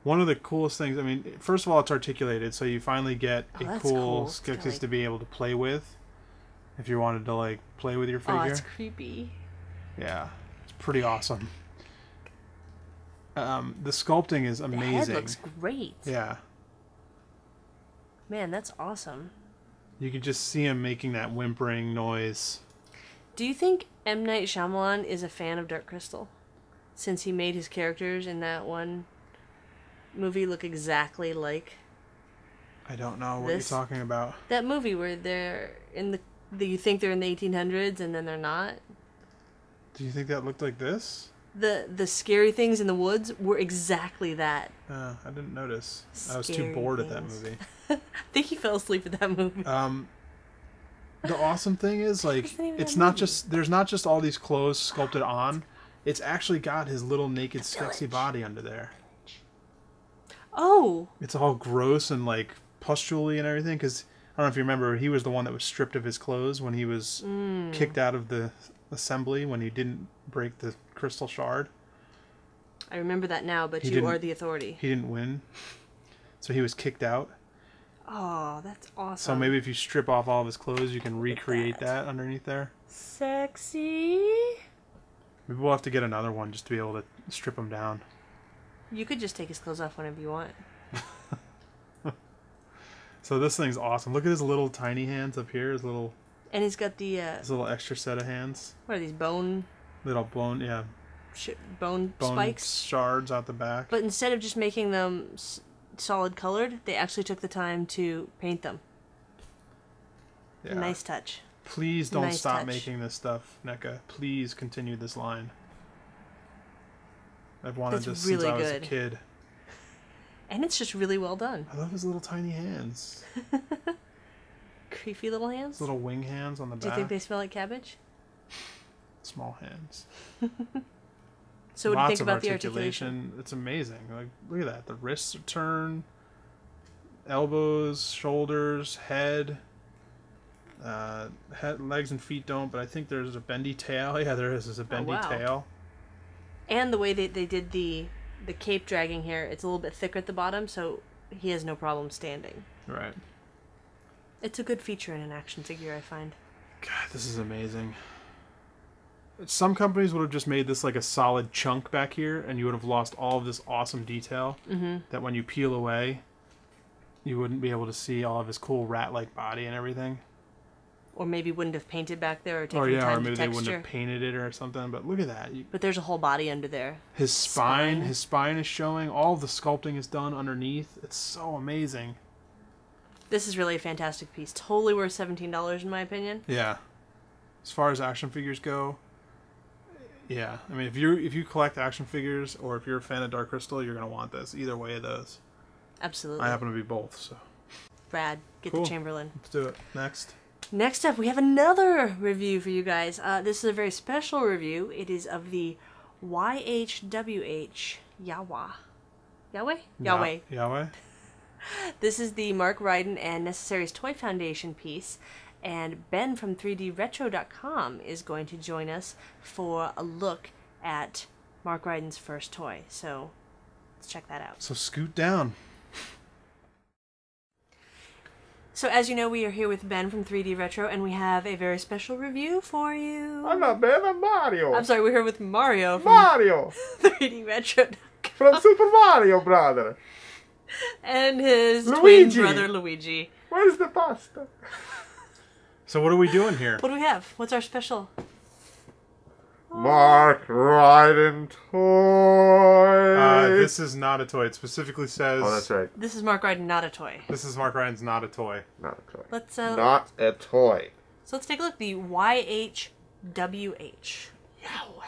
Speaker 2: One of the coolest things, I mean, first of all, it's articulated, so you finally get a cool Skeksis to be able to play with. If you wanted to, like, play with your figure.
Speaker 3: Oh, it's creepy.
Speaker 2: Yeah, it's pretty awesome. The sculpting is amazing.
Speaker 3: The head looks great.
Speaker 2: Yeah.
Speaker 3: Man, that's awesome.
Speaker 2: You can just see him making that whimpering noise.
Speaker 3: Do you think M. Night Shyamalan is a fan of Dark Crystal? Since he made his characters in that one movie look exactly like...
Speaker 2: I don't know what you're talking about.
Speaker 3: That movie where they're in you think they're in the 1800s and then they're not?
Speaker 2: Do you think that looked like this?
Speaker 3: The scary things in the woods were exactly that.
Speaker 2: I didn't notice. I was too bored at that movie.
Speaker 3: I think he fell asleep at that movie.
Speaker 2: The awesome thing is, like, it's not just... There's not just all these clothes sculpted on. It's actually got his little naked sexy body under there.
Speaker 3: Oh!
Speaker 2: It's all gross and, like, pustulely and everything, because... I don't know if you remember, he was the one that was stripped of his clothes when he was kicked out of the assembly when he didn't break the crystal shard.
Speaker 3: I remember that now, but you are the authority.
Speaker 2: He didn't win, so he was kicked out.
Speaker 3: Oh, that's awesome.
Speaker 2: So maybe if you strip off all of his clothes, you can recreate that underneath there.
Speaker 3: Sexy.
Speaker 2: Maybe we'll have to get another one just to be able to strip him down.
Speaker 3: You could just take his clothes off whenever you want.
Speaker 2: So this thing's awesome. Look at his little tiny hands up here. His little...
Speaker 3: And he's got the...
Speaker 2: his little extra set of hands.
Speaker 3: What are these, bone...
Speaker 2: Little bone, yeah.
Speaker 3: Bone spikes?
Speaker 2: Shards out the back.
Speaker 3: But instead of just making them solid colored, they actually took the time to paint them. Yeah. Nice touch.
Speaker 2: Please don't stop making this stuff, NECA. Please continue this line. I've wanted this since I was a kid.
Speaker 3: And it's just really well done.
Speaker 2: I love his little tiny hands.
Speaker 3: Creepy little hands?
Speaker 2: His little wing hands on the back.
Speaker 3: Do you think they smell like cabbage?
Speaker 2: Small hands.
Speaker 3: So what do you think about the articulation?
Speaker 2: It's amazing. Like, look at that. The wrists are turned. Elbows, shoulders, head. Legs and feet don't, but I think there's a bendy tail. Yeah, there is. There's a bendy tail.
Speaker 3: And the way they did the cape dragging here, it's a little bit thicker at the bottom, so he has no problem standing.
Speaker 2: Right.
Speaker 3: It's a good feature in an action figure, I find.
Speaker 2: God, this is amazing. Some companies would have just made this like a solid chunk back here, and you would have lost all of this awesome detail that when you peel away, you wouldn't be able to see all of his cool rat-like body and everything.
Speaker 3: Or maybe wouldn't have painted back there or taken time to
Speaker 2: or maybe they wouldn't have painted it or something. But look at that.
Speaker 3: But there's a whole body under there.
Speaker 2: His spine is showing. All of the sculpting is done underneath. It's so amazing.
Speaker 3: This is really a fantastic piece. Totally worth $17 in my opinion.
Speaker 2: Yeah. As far as action figures go, yeah. I mean, if you collect action figures or if you're a fan of Dark Crystal, you're gonna want this. Either way of those.
Speaker 3: Absolutely.
Speaker 2: I happen to be both, so.
Speaker 3: Brad, get the Chamberlain.
Speaker 2: Let's do it. Next.
Speaker 3: Next up, we have another review for you guys. This is a very special review. It is of the YHWH Yahweh. This is the Mark Ryden and Necessaries Toy Foundation piece, and Ben from 3DRetro.com is going to join us for a look at Mark Ryden's first toy. So let's check that out.
Speaker 2: So scoot down.
Speaker 3: So as you know, we are here with Ben from 3D Retro, and we have a very special review for you.
Speaker 1: I'm not Ben, I'm Mario.
Speaker 3: I'm sorry, we're here with Mario from 3D Retro.
Speaker 1: From Super Mario Brother.
Speaker 3: And his twin brother, Luigi.
Speaker 1: Where's the pasta?
Speaker 2: So what are we doing here?
Speaker 3: What do we have? What's our special?
Speaker 1: Mark Ryden toy.
Speaker 2: This is not a toy. It specifically says...
Speaker 1: Oh, that's right.
Speaker 3: This is Mark Ryden, not a toy.
Speaker 2: This is Mark Ryden's not a toy.
Speaker 1: Not a toy.
Speaker 3: Let's,
Speaker 1: not a toy.
Speaker 3: So let's take a look. The YHWH.
Speaker 1: Yahweh.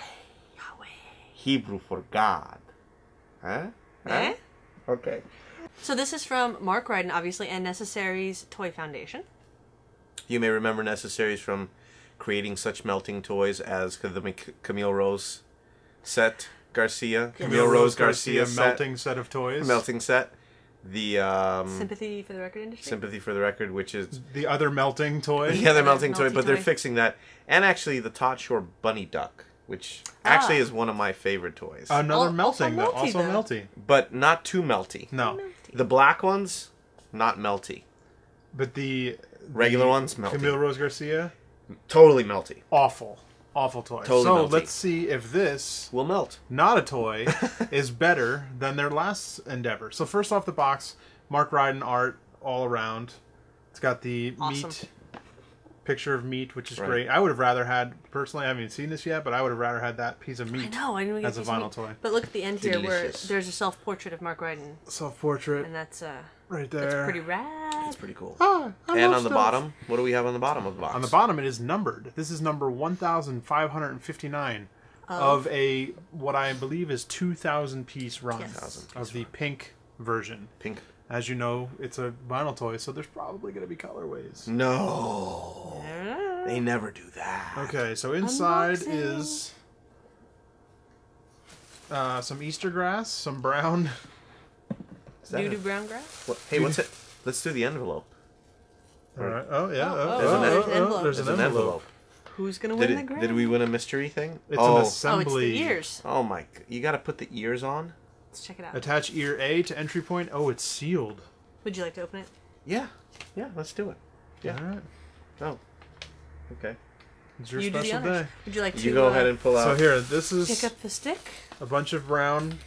Speaker 1: Hebrew for God. Huh?
Speaker 3: Eh?
Speaker 1: Okay.
Speaker 3: So this is from Mark Ryden, obviously, and Necessaries Toy Foundation.
Speaker 4: You may remember Necessaries from
Speaker 1: creating such melting toys as the Camille Rose set Garcia.
Speaker 2: Camille Rose Garcia melting set of toys.
Speaker 1: Melting set. The
Speaker 3: Sympathy for the Record industry.
Speaker 1: Sympathy for the Record, which is
Speaker 2: the other melting toy.
Speaker 1: the other melting toy,
Speaker 3: melty
Speaker 1: but they're
Speaker 3: toy.
Speaker 1: fixing that. And actually the Todd Shore Bunny Duck, which actually is one of my favorite toys.
Speaker 2: Another
Speaker 3: Also
Speaker 2: melting, though.
Speaker 3: melty,
Speaker 2: Also
Speaker 3: though.
Speaker 2: melty.
Speaker 1: But not too melty.
Speaker 2: No.
Speaker 3: Melty.
Speaker 1: The black ones, not melty.
Speaker 2: But the
Speaker 1: Regular ones, melty.
Speaker 2: Camille Rose Garcia,
Speaker 1: Totally melty.
Speaker 2: awful toy.
Speaker 1: Totally
Speaker 2: so
Speaker 1: melty.
Speaker 2: let's see if this,
Speaker 1: Will melt.
Speaker 2: not a toy, is better than their last endeavor. So first off the box, Mark Ryden art all around. It's got the
Speaker 3: Awesome.
Speaker 2: meat picture of meat, which is
Speaker 1: Right.
Speaker 2: great. I would have rather had, personally, I haven't seen this yet, but I would have rather had that piece of
Speaker 3: I
Speaker 2: meat
Speaker 3: know. I didn't get
Speaker 2: as a
Speaker 3: piece of
Speaker 2: vinyl
Speaker 3: meat.
Speaker 2: toy.
Speaker 3: But look at the end here,
Speaker 1: Delicious.
Speaker 3: where there's a self-portrait of Mark Ryden,
Speaker 2: Self-portrait
Speaker 3: and that's
Speaker 2: right
Speaker 3: that's
Speaker 2: there.
Speaker 3: pretty rad.
Speaker 1: It's pretty cool.
Speaker 2: Ah, I
Speaker 1: And
Speaker 2: love
Speaker 1: on the
Speaker 2: stuff.
Speaker 1: bottom, what do we have on the bottom of the box?
Speaker 2: On the bottom, it is numbered. This is number 1,559 of a, what I believe is 2,000 piece run
Speaker 3: Yes.
Speaker 1: 2,000 piece
Speaker 2: of the pink version.
Speaker 1: Pink.
Speaker 2: As you know, it's a vinyl toy, so there's probably going to be colorways.
Speaker 1: No. They never do that.
Speaker 2: Okay, so inside
Speaker 3: Unboxing.
Speaker 2: is some Easter grass, some brown.
Speaker 1: Is that
Speaker 3: Doo-doo
Speaker 1: a-
Speaker 3: brown grass.
Speaker 1: what- hey, what's it? Let's do the envelope.
Speaker 2: All right. Oh yeah.
Speaker 3: Oh,
Speaker 1: There's an
Speaker 3: envelope.
Speaker 2: There's an envelope.
Speaker 3: Who's gonna
Speaker 1: Did,
Speaker 3: win the
Speaker 1: it,
Speaker 3: grand?
Speaker 1: did we win a mystery thing?
Speaker 2: It's an
Speaker 1: oh,
Speaker 3: Oh, it's
Speaker 2: assembly.
Speaker 3: the ears.
Speaker 1: oh my! You got to put the ears on.
Speaker 3: Let's check it out.
Speaker 2: Attach ear A to entry point. Oh, it's sealed.
Speaker 3: Would you like to open it?
Speaker 1: Yeah, yeah. Let's do it. Yeah.
Speaker 2: All right.
Speaker 1: Oh, okay.
Speaker 2: It's your
Speaker 3: You do the
Speaker 2: special
Speaker 3: honors.
Speaker 2: day.
Speaker 3: Would you like to
Speaker 1: You go ahead and pull
Speaker 2: So
Speaker 1: out.
Speaker 2: here, this
Speaker 3: pick
Speaker 2: is
Speaker 3: up the stick?
Speaker 2: a bunch of brown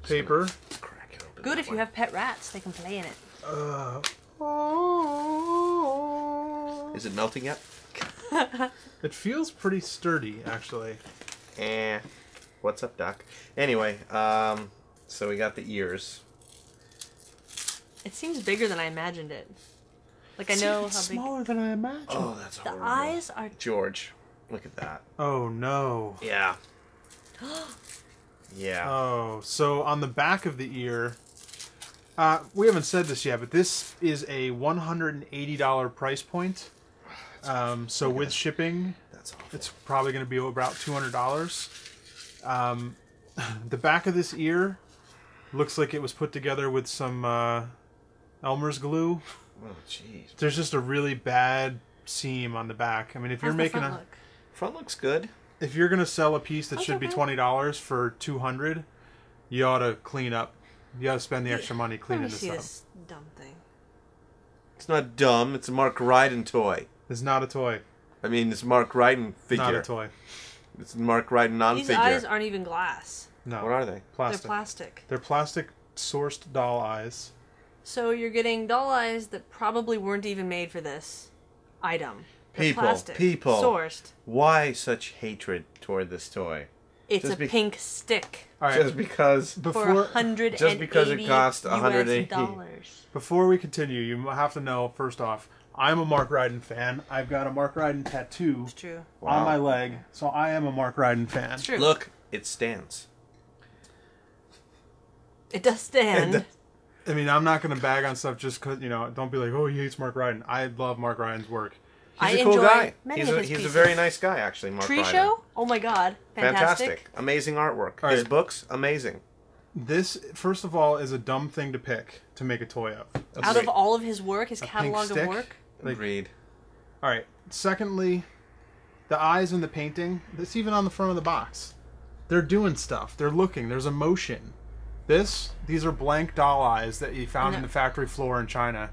Speaker 2: paper.
Speaker 1: Crack it open.
Speaker 3: Good
Speaker 1: that
Speaker 3: if you
Speaker 1: way.
Speaker 3: have pet rats; they can play in it.
Speaker 1: Is it melting yet?
Speaker 2: It feels pretty sturdy, actually.
Speaker 1: What's up, Doc? Anyway, so we got the ears.
Speaker 3: It seems bigger than I imagined it. Like I know how big.
Speaker 2: smaller than I imagined.
Speaker 1: Oh, that's
Speaker 3: The
Speaker 1: horrible.
Speaker 3: eyes are.
Speaker 1: George, look at that.
Speaker 2: Oh no.
Speaker 1: Yeah. Yeah.
Speaker 2: Oh, so on the back of the ear, we haven't said this yet, but this is a $180 price point. So with shipping,
Speaker 1: That's awful.
Speaker 2: it's probably going to be about $200. The back of this ear looks like it was put together with some Elmer's glue.
Speaker 1: Oh, jeez.
Speaker 2: There's just a really bad seam on the back. I mean, if you're
Speaker 3: How's the
Speaker 2: making
Speaker 3: front
Speaker 2: a,
Speaker 3: look?
Speaker 1: Front looks good.
Speaker 2: if you're gonna sell a piece that
Speaker 3: That's
Speaker 2: should be
Speaker 3: okay.
Speaker 2: $20 for $200, you ought to clean up. You ought to spend the extra money
Speaker 3: Let
Speaker 2: cleaning
Speaker 3: me
Speaker 2: this
Speaker 3: see
Speaker 2: up.
Speaker 3: this dumb thing.
Speaker 1: It's not dumb. It's a Mark Ryden toy.
Speaker 2: It's not a toy.
Speaker 1: I mean, it's Mark Ryden figure.
Speaker 2: Not a toy.
Speaker 1: It's Mark Ryden
Speaker 3: These
Speaker 1: non-figure.
Speaker 3: eyes aren't even glass.
Speaker 2: No.
Speaker 1: What are they?
Speaker 2: Plastic.
Speaker 3: They're plastic.
Speaker 2: They're plastic sourced doll eyes.
Speaker 3: So you're getting doll eyes that probably weren't even made for this item. They're
Speaker 1: People,
Speaker 3: plastic,
Speaker 1: people.
Speaker 3: sourced.
Speaker 1: Why such hatred toward this toy?
Speaker 3: It's
Speaker 1: Just
Speaker 3: a
Speaker 1: be-
Speaker 3: pink stick
Speaker 2: All right.
Speaker 1: Just because.
Speaker 3: for
Speaker 2: Before
Speaker 3: $180
Speaker 1: just because it cost $180.
Speaker 3: US.
Speaker 2: before we continue, you have to know first off, I'm a Mark Ryden fan. I've got a Mark Ryden tattoo
Speaker 3: It's true.
Speaker 2: on my leg, so I am a Mark Ryden fan.
Speaker 3: It's true.
Speaker 1: Look, it stands.
Speaker 3: It does stand.
Speaker 2: I mean, I'm not going to bag on stuff just because, don't be like, oh, he hates Mark Ryden. I love Mark Ryden's work.
Speaker 1: He's
Speaker 3: I
Speaker 1: a cool
Speaker 3: enjoy
Speaker 1: guy.
Speaker 3: many
Speaker 1: He's
Speaker 3: of
Speaker 1: a,
Speaker 3: his
Speaker 1: he's a
Speaker 3: pieces.
Speaker 1: very nice guy, actually, Mark
Speaker 3: Tree
Speaker 1: Ryden.
Speaker 3: show? Oh my god. Fantastic.
Speaker 1: Amazing artwork.
Speaker 2: All
Speaker 1: His
Speaker 2: right.
Speaker 1: books, amazing.
Speaker 2: This, first of all, is a dumb thing to pick to make a toy of. That's
Speaker 3: Out
Speaker 2: great.
Speaker 3: of all of his work, his
Speaker 2: A pink
Speaker 3: catalog of
Speaker 2: stick?
Speaker 3: work,
Speaker 2: Like-
Speaker 1: Agreed.
Speaker 2: All right. Secondly, the eyes in the painting, that's even on the front of the box. They're doing stuff. They're looking. There's emotion. These are blank doll eyes that he found in the factory floor in China,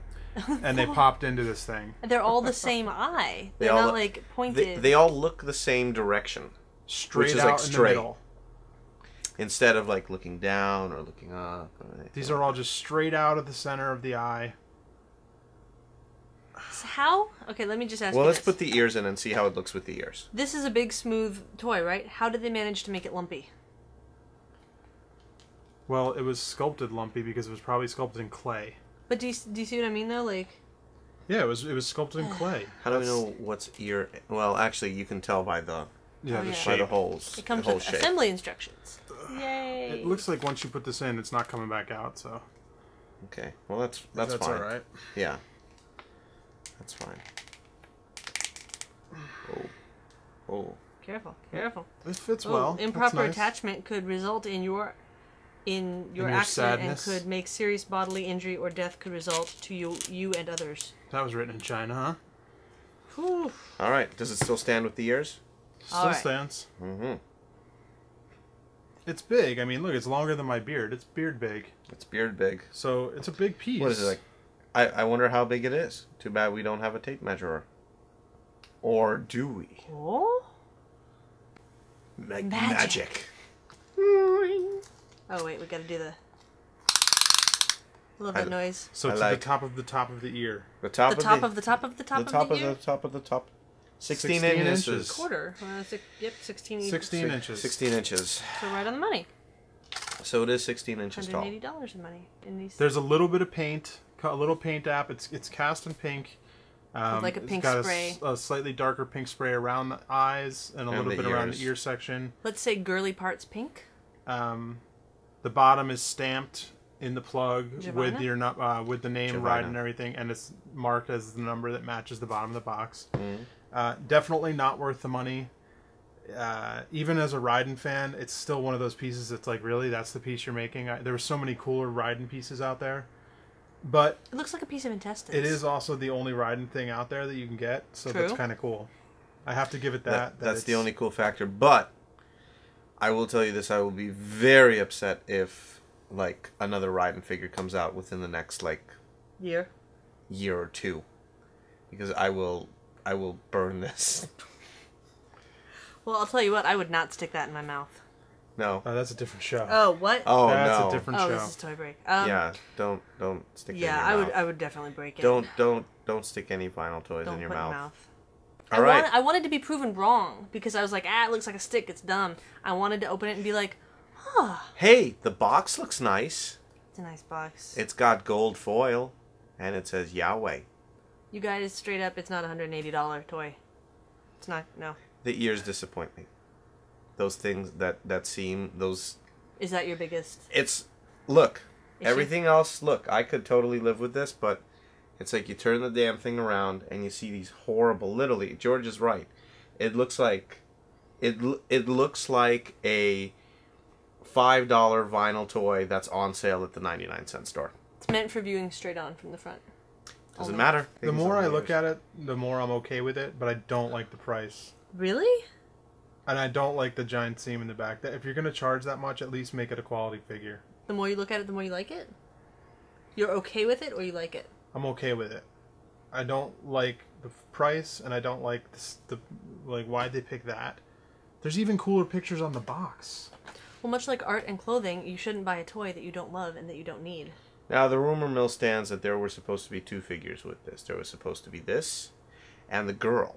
Speaker 2: and they popped into this thing.
Speaker 3: they're all the same eye.
Speaker 1: They
Speaker 3: They're
Speaker 1: all
Speaker 3: not
Speaker 1: look-
Speaker 3: like pointed.
Speaker 1: They all look the same direction.
Speaker 2: Straight
Speaker 1: is,
Speaker 2: out
Speaker 1: like,
Speaker 2: in
Speaker 1: straight.
Speaker 2: the middle.
Speaker 1: Instead of like looking down or looking up. Or anything.
Speaker 2: These are all just straight out of the center of the eye.
Speaker 3: So how? Okay, let me just ask
Speaker 1: Well,
Speaker 3: you
Speaker 1: let's
Speaker 3: this.
Speaker 1: put the ears in and see how it looks with the ears.
Speaker 3: This is a big, smooth toy, right? How did they manage to make it lumpy?
Speaker 2: Well, it was sculpted lumpy because it was probably sculpted in clay.
Speaker 3: But do you see what I mean, though? Like,
Speaker 2: Yeah, it was sculpted in clay.
Speaker 1: How do we know what's ear? Well, actually, you can tell by the
Speaker 2: Yeah,
Speaker 3: Oh,
Speaker 2: the
Speaker 3: yeah.
Speaker 2: shape.
Speaker 1: by the holes.
Speaker 3: it comes
Speaker 1: the whole
Speaker 3: with
Speaker 1: shape.
Speaker 3: assembly instructions. Yay!
Speaker 2: It looks like once you put this in, it's not coming back out. So
Speaker 1: Okay. Well, that's fine.
Speaker 2: all right.
Speaker 1: Yeah. That's fine. Oh. Oh.
Speaker 3: Careful, careful.
Speaker 2: This fits
Speaker 3: Oh,
Speaker 2: well.
Speaker 3: improper
Speaker 2: That's nice.
Speaker 3: attachment could result in your
Speaker 2: your
Speaker 3: accident
Speaker 2: sadness.
Speaker 3: and could make serious bodily injury or death could result to you and others.
Speaker 2: That was written in China, huh?
Speaker 3: Whew.
Speaker 1: All right. Does it still stand with the ears?
Speaker 2: Still
Speaker 3: All right.
Speaker 2: stands.
Speaker 1: Mm-hmm.
Speaker 2: It's big. I mean, look, it's longer than my beard. It's beard big.
Speaker 1: It's beard big.
Speaker 2: So it's a big piece.
Speaker 1: What is it like? I wonder how big it is. Too bad we don't have a tape measurer. Or do we?
Speaker 3: Oh?
Speaker 1: Magic.
Speaker 3: Oh wait, we gotta do the little bit noise.
Speaker 2: So
Speaker 1: I
Speaker 2: to
Speaker 1: like-
Speaker 2: the top of the ear.
Speaker 1: The top
Speaker 3: The
Speaker 1: of
Speaker 3: top
Speaker 1: the
Speaker 3: of the top of the top
Speaker 1: the top
Speaker 3: of the ear?
Speaker 1: the top of the top. 16
Speaker 2: 16
Speaker 1: inches.
Speaker 2: inches.
Speaker 3: Quarter. Yep, 16.
Speaker 2: 16 inches.
Speaker 1: 16 inches.
Speaker 3: So right on the money.
Speaker 1: So it is 16 inches tall.
Speaker 3: $180 in money in these.
Speaker 2: There's a little bit of paint, a little paint app. It's cast in pink.
Speaker 3: Like a
Speaker 2: it's
Speaker 3: pink
Speaker 2: got
Speaker 3: spray.
Speaker 2: A slightly darker pink spray around the eyes and a
Speaker 1: And
Speaker 2: little
Speaker 1: the
Speaker 2: bit around
Speaker 1: ears.
Speaker 2: the ear section.
Speaker 3: Let's say girly parts pink.
Speaker 2: The bottom is stamped in the plug with
Speaker 3: Giovanna?
Speaker 2: your with the name
Speaker 1: Giovanna.
Speaker 2: right and everything, and it's marked as the number that matches the bottom of the box.
Speaker 1: Mm-hmm.
Speaker 2: Definitely not worth the money. Even as a Raiden fan, it's still one of those pieces that's like, really, that's the piece you're making? There were so many cooler Raiden pieces out there. But
Speaker 3: It looks like a piece of intestines.
Speaker 2: it is also the only Raiden thing out there that you can get, so
Speaker 3: True.
Speaker 2: that's kind of cool. I have to give it that.
Speaker 1: That's the
Speaker 2: it's-
Speaker 1: only cool factor. But I will tell you this: I will be very upset if like another Raiden figure comes out within the next like
Speaker 3: year
Speaker 1: or two, because I will burn this.
Speaker 3: Well, I'll tell you what. I would not stick that in my mouth.
Speaker 1: No.
Speaker 2: Oh, that's a different show.
Speaker 3: Oh, what?
Speaker 1: Oh
Speaker 2: That's
Speaker 1: no.
Speaker 2: a different
Speaker 3: Oh,
Speaker 2: show.
Speaker 3: this is Toy Break.
Speaker 1: Yeah. Don't stick it in
Speaker 3: Yeah,
Speaker 1: your mouth.
Speaker 3: I would definitely break it.
Speaker 1: Don't stick any vinyl toys
Speaker 3: Don't
Speaker 1: in your
Speaker 3: put it in
Speaker 1: mouth.
Speaker 3: mouth.
Speaker 1: All right.
Speaker 3: I wanted to be proven wrong because I was like, it looks like a stick. It's dumb. I wanted to open it and be like,
Speaker 1: Hey, the box looks nice.
Speaker 3: it's a nice box.
Speaker 1: It's got gold foil, and it says Yahweh.
Speaker 3: You guys, straight up, it's not a $180 toy. It's not. No.
Speaker 1: The ears disappoint me. Those things that seem those.
Speaker 3: Is that your biggest?
Speaker 1: It's look.
Speaker 3: Issue?
Speaker 1: Everything else, look. I could totally live with this, but it's like you turn the damn thing around and you see these horrible. Literally, George is right. It looks like it looks like a $5 vinyl toy that's on sale at the 99-cent store.
Speaker 3: It's meant for viewing straight on from the front.
Speaker 1: Doesn't
Speaker 3: Only.
Speaker 1: matter.
Speaker 2: The more I look at it, the more I'm okay with it, but I don't like the price.
Speaker 3: Really?
Speaker 2: And I don't like the giant seam in the back. If you're going to charge that much, at least make it a quality figure.
Speaker 3: The more you look at it, the more you like it? You're okay with it or you like it?
Speaker 2: I'm okay with it. I don't like the price, and I don't like why'd they pick that? There's even cooler pictures on the box.
Speaker 3: Well, much like art and clothing, you shouldn't buy a toy that you don't love and that you don't need.
Speaker 1: Now, the rumor mill stands that there were supposed to be two figures with this. There was supposed to be this and the girl.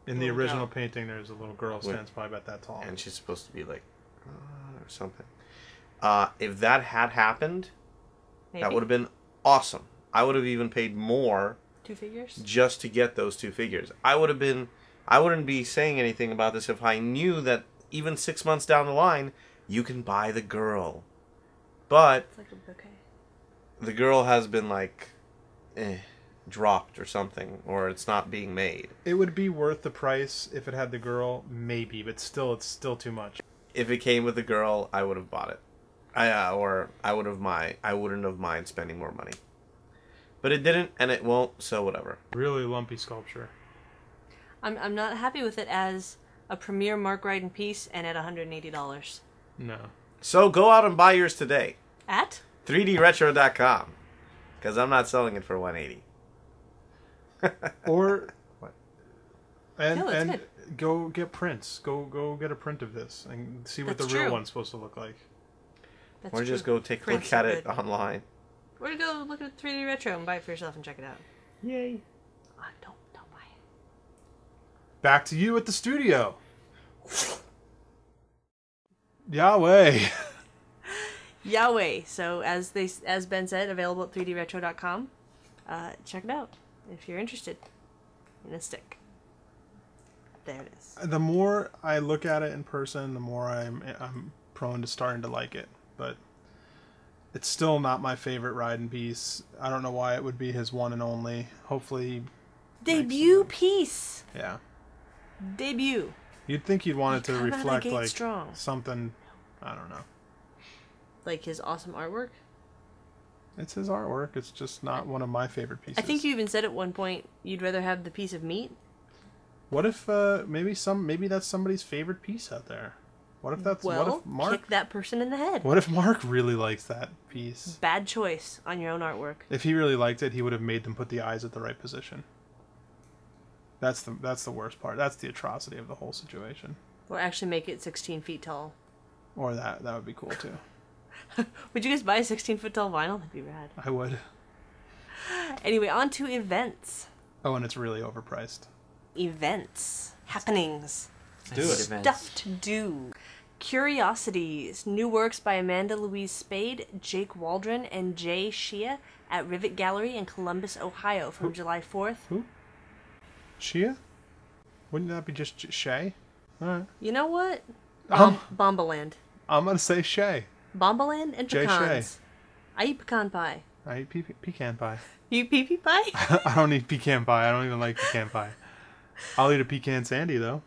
Speaker 2: In the
Speaker 3: Oh,
Speaker 2: original
Speaker 3: no.
Speaker 2: painting, there's a little girl stands probably about that tall.
Speaker 1: And she's supposed to be like, or something. If that had happened,
Speaker 3: Maybe?
Speaker 1: that would have been awesome. I would have even paid more
Speaker 3: Two figures?
Speaker 1: just to get those two figures. I wouldn't be saying anything about this if I knew that even 6 months down the line, you can buy the girl. But
Speaker 3: It's like a bouquet.
Speaker 1: the girl has been like, dropped or something, or it's not being made.
Speaker 2: It would be worth the price if it had the girl, maybe, but still, it's still too much.
Speaker 1: If it came with the girl, I would have bought it. I wouldn't have mind spending more money. But it didn't, and it won't, so whatever.
Speaker 2: Really lumpy sculpture.
Speaker 3: I'm not happy with it as a premier Mark Ryden piece and at $180.
Speaker 2: No.
Speaker 1: So go out and buy yours today.
Speaker 3: At?
Speaker 1: 3dretro.com. Because I'm not selling it for $180.
Speaker 2: Or
Speaker 1: What?
Speaker 2: and
Speaker 3: No, it's
Speaker 2: and
Speaker 3: good.
Speaker 2: go get prints. Go get a print of this and see what
Speaker 3: That's
Speaker 2: the real
Speaker 3: true.
Speaker 2: one's supposed to look like.
Speaker 3: That's
Speaker 1: Or just
Speaker 3: true.
Speaker 1: go take a
Speaker 3: Prints
Speaker 1: look at
Speaker 3: are
Speaker 1: it
Speaker 3: good.
Speaker 1: online.
Speaker 3: Or go look at 3D Retro and buy it for yourself and check it out.
Speaker 1: Yay.
Speaker 3: Don't buy it.
Speaker 2: Back to you at the studio. Yahweh.
Speaker 3: Yahweh. So as Ben said, available at 3dretro.com. Check it out if you're interested in a stick. There it is.
Speaker 2: The more I look at it in person, the more I'm prone to starting to like it. But it's still not my favorite Raiden piece. I don't know why it would be his one and only. Hopefully,
Speaker 3: Debut piece.
Speaker 2: yeah.
Speaker 3: Debut.
Speaker 2: You'd think you'd want it to
Speaker 3: Come out of the
Speaker 2: reflect
Speaker 3: gate
Speaker 2: like
Speaker 3: strong.
Speaker 2: something. I don't know.
Speaker 3: Like his awesome artwork?
Speaker 2: It's his artwork. It's just not one of my favorite pieces.
Speaker 3: I think you even said at one point you'd rather have the piece of meat.
Speaker 2: What if maybe that's somebody's favorite piece out there? What if
Speaker 3: kick that person in the head.
Speaker 2: What if Mark really likes that piece?
Speaker 3: Bad choice on your own artwork.
Speaker 2: If he really liked it, he would have made them put the eyes at the right position. That's the worst part. That's the atrocity of the whole situation.
Speaker 3: Or actually make it 16 feet tall.
Speaker 2: Or that would be cool too.
Speaker 3: Would you guys buy a 16-foot tall vinyl? That'd be rad.
Speaker 2: I would.
Speaker 3: Anyway, on to events.
Speaker 2: Oh, and it's really overpriced.
Speaker 3: Events. Happenings.
Speaker 2: Do it.
Speaker 3: Stuff to do. Curiosities. New works by Amanda Louise Spade, Jake Waldron, and Jay Shea at Rivet Gallery in Columbus, Ohio from July 4th.
Speaker 2: Who? Shea? Wouldn't that be just Shay? Alright.
Speaker 3: You know what? Bombaland.
Speaker 2: I'm going to say Shay.
Speaker 3: Bombaland and
Speaker 2: Jay
Speaker 3: pecans.
Speaker 2: Shea.
Speaker 3: I eat pecan pie.
Speaker 2: I eat pecan pie.
Speaker 3: You eat pee pie?
Speaker 2: I don't eat pecan pie. I don't even like pecan pie. I'll eat a pecan sandy, though.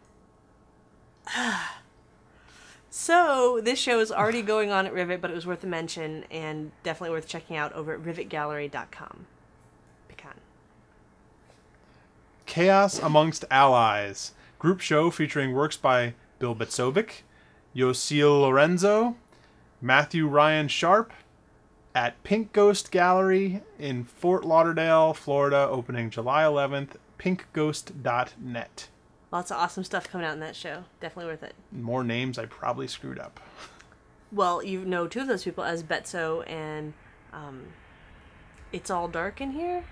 Speaker 3: So, this show is already going on at Rivet, but it was worth a mention and definitely worth checking out over at rivetgallery.com. Pecan.
Speaker 2: Chaos Amongst Allies. Group show featuring works by Bill Betsovic, Yosil Lorenzo, Matthew Ryan Sharp, at Pink Ghost Gallery in Fort Lauderdale, Florida, opening July 11th, pinkghost.net.
Speaker 3: Lots of awesome stuff coming out in that show. Definitely worth it.
Speaker 2: More names I probably screwed up.
Speaker 3: Well, you know two of those people as Betso and It's All Dark in Here.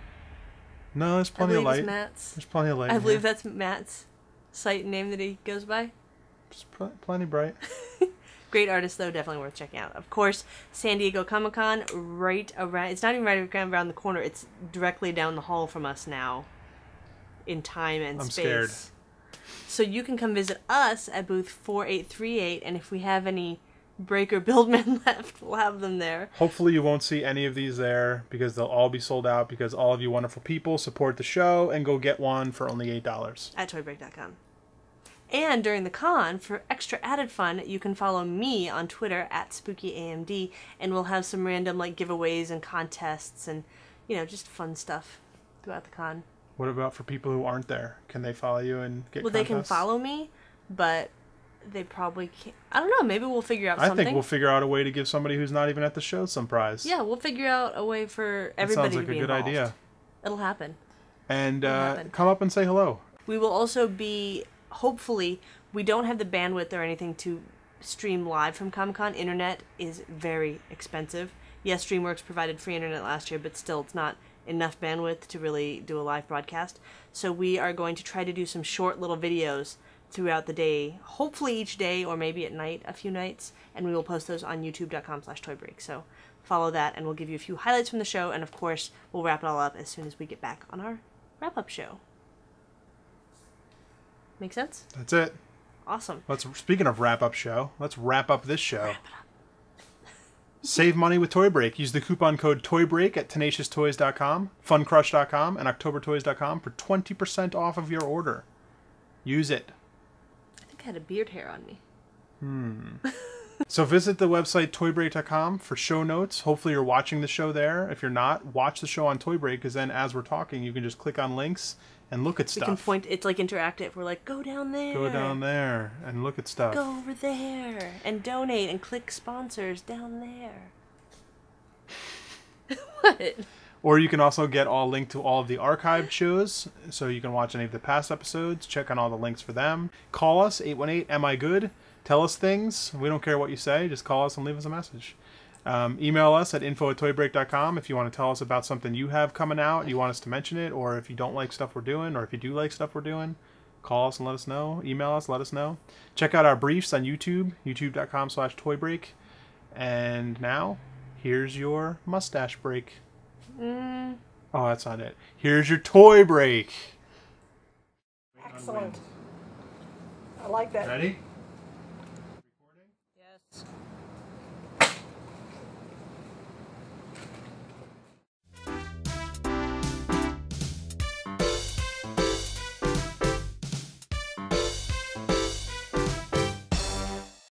Speaker 2: No, there's plenty of light.
Speaker 3: Matt's.
Speaker 2: There's plenty of light.
Speaker 3: I believe that's Matt's site name that he goes by.
Speaker 2: Just plenty bright.
Speaker 3: Great artist, though, definitely worth checking out. Of course, San Diego Comic-Con, right around... It's not even right around the corner. It's directly down the hall from us now in time and space. I'm scared. So you can come visit us at booth 4838, and if we have any Breaker Buildman left, we'll have them there.
Speaker 2: Hopefully you won't see any of these there, because they'll all be sold out, because all of you wonderful people support the show and go get one for only $8.
Speaker 3: At TOYBREAK.com. And during the con, for extra added fun, you can follow me on Twitter at SpookyAMD, and we'll have some random like giveaways and contests and, you know, just fun stuff throughout the con.
Speaker 2: What about for people who aren't there? Can they follow you and get
Speaker 3: Well,
Speaker 2: contests?
Speaker 3: they can follow me, but they probably can't. I don't know. Maybe we'll figure out something.
Speaker 2: I think we'll figure out a way to give somebody who's not even at the show some prize.
Speaker 3: Yeah, we'll figure out a way for everybody to be involved.
Speaker 2: That sounds like a good idea.
Speaker 3: It'll happen.
Speaker 2: And come up and say hello. We
Speaker 3: will also be, hopefully, we don't have the bandwidth or anything to stream live from Comic-Con. Internet is very expensive. Yes, DreamWorks provided free internet last year, but still it's not enough bandwidth to really do a live broadcast. So we are going to try to do some short little videos throughout the day, hopefully each day or maybe at night, a few nights, and we will post those on youtube.com/toybreak. So follow that and we'll give you a few highlights from the show, and of course we'll wrap it all up as soon as we get back on our wrap-up show. Make sense?
Speaker 2: That's it.
Speaker 3: Awesome.
Speaker 2: Speaking of wrap-up show, let's wrap up this show. Wrap it up. Save money with TOYBREAK. Use the coupon code TOYBREAK at TenaciousToys.com, FunCrush.com, and OctoberToys.com for 20% off of your order. Use it.
Speaker 3: I think I had a beard hair on me.
Speaker 2: So visit the website TOYBREAK.com for show notes. Hopefully you're watching the show there. If you're not, watch the show on TOYBREAK, because then as we're talking, you can just click on links and look at stuff.
Speaker 3: We can point. It's like interactive. We're like, go down there.
Speaker 2: Go down there and look at stuff.
Speaker 3: Go over there and donate and click sponsors down there. What?
Speaker 2: Or you can also get linked to all of the archived shows, so you can watch any of the past episodes, check on all the links for them. Call us, 818-AM-I-GOOD. Tell us things. We don't care what you say. Just call us and leave us a message. Email us at info@toybreak.com if you want to tell us about something you have coming out, you want us to mention it, or if you don't like stuff we're doing, or if you do like stuff we're doing, call us and let us know. Email us, let us know. Check out our briefs on YouTube, youtube.com/toybreak. And now, here's your mustache break. Oh, that's not it. Here's your toy break.
Speaker 4: Excellent. I like that.
Speaker 2: Ready?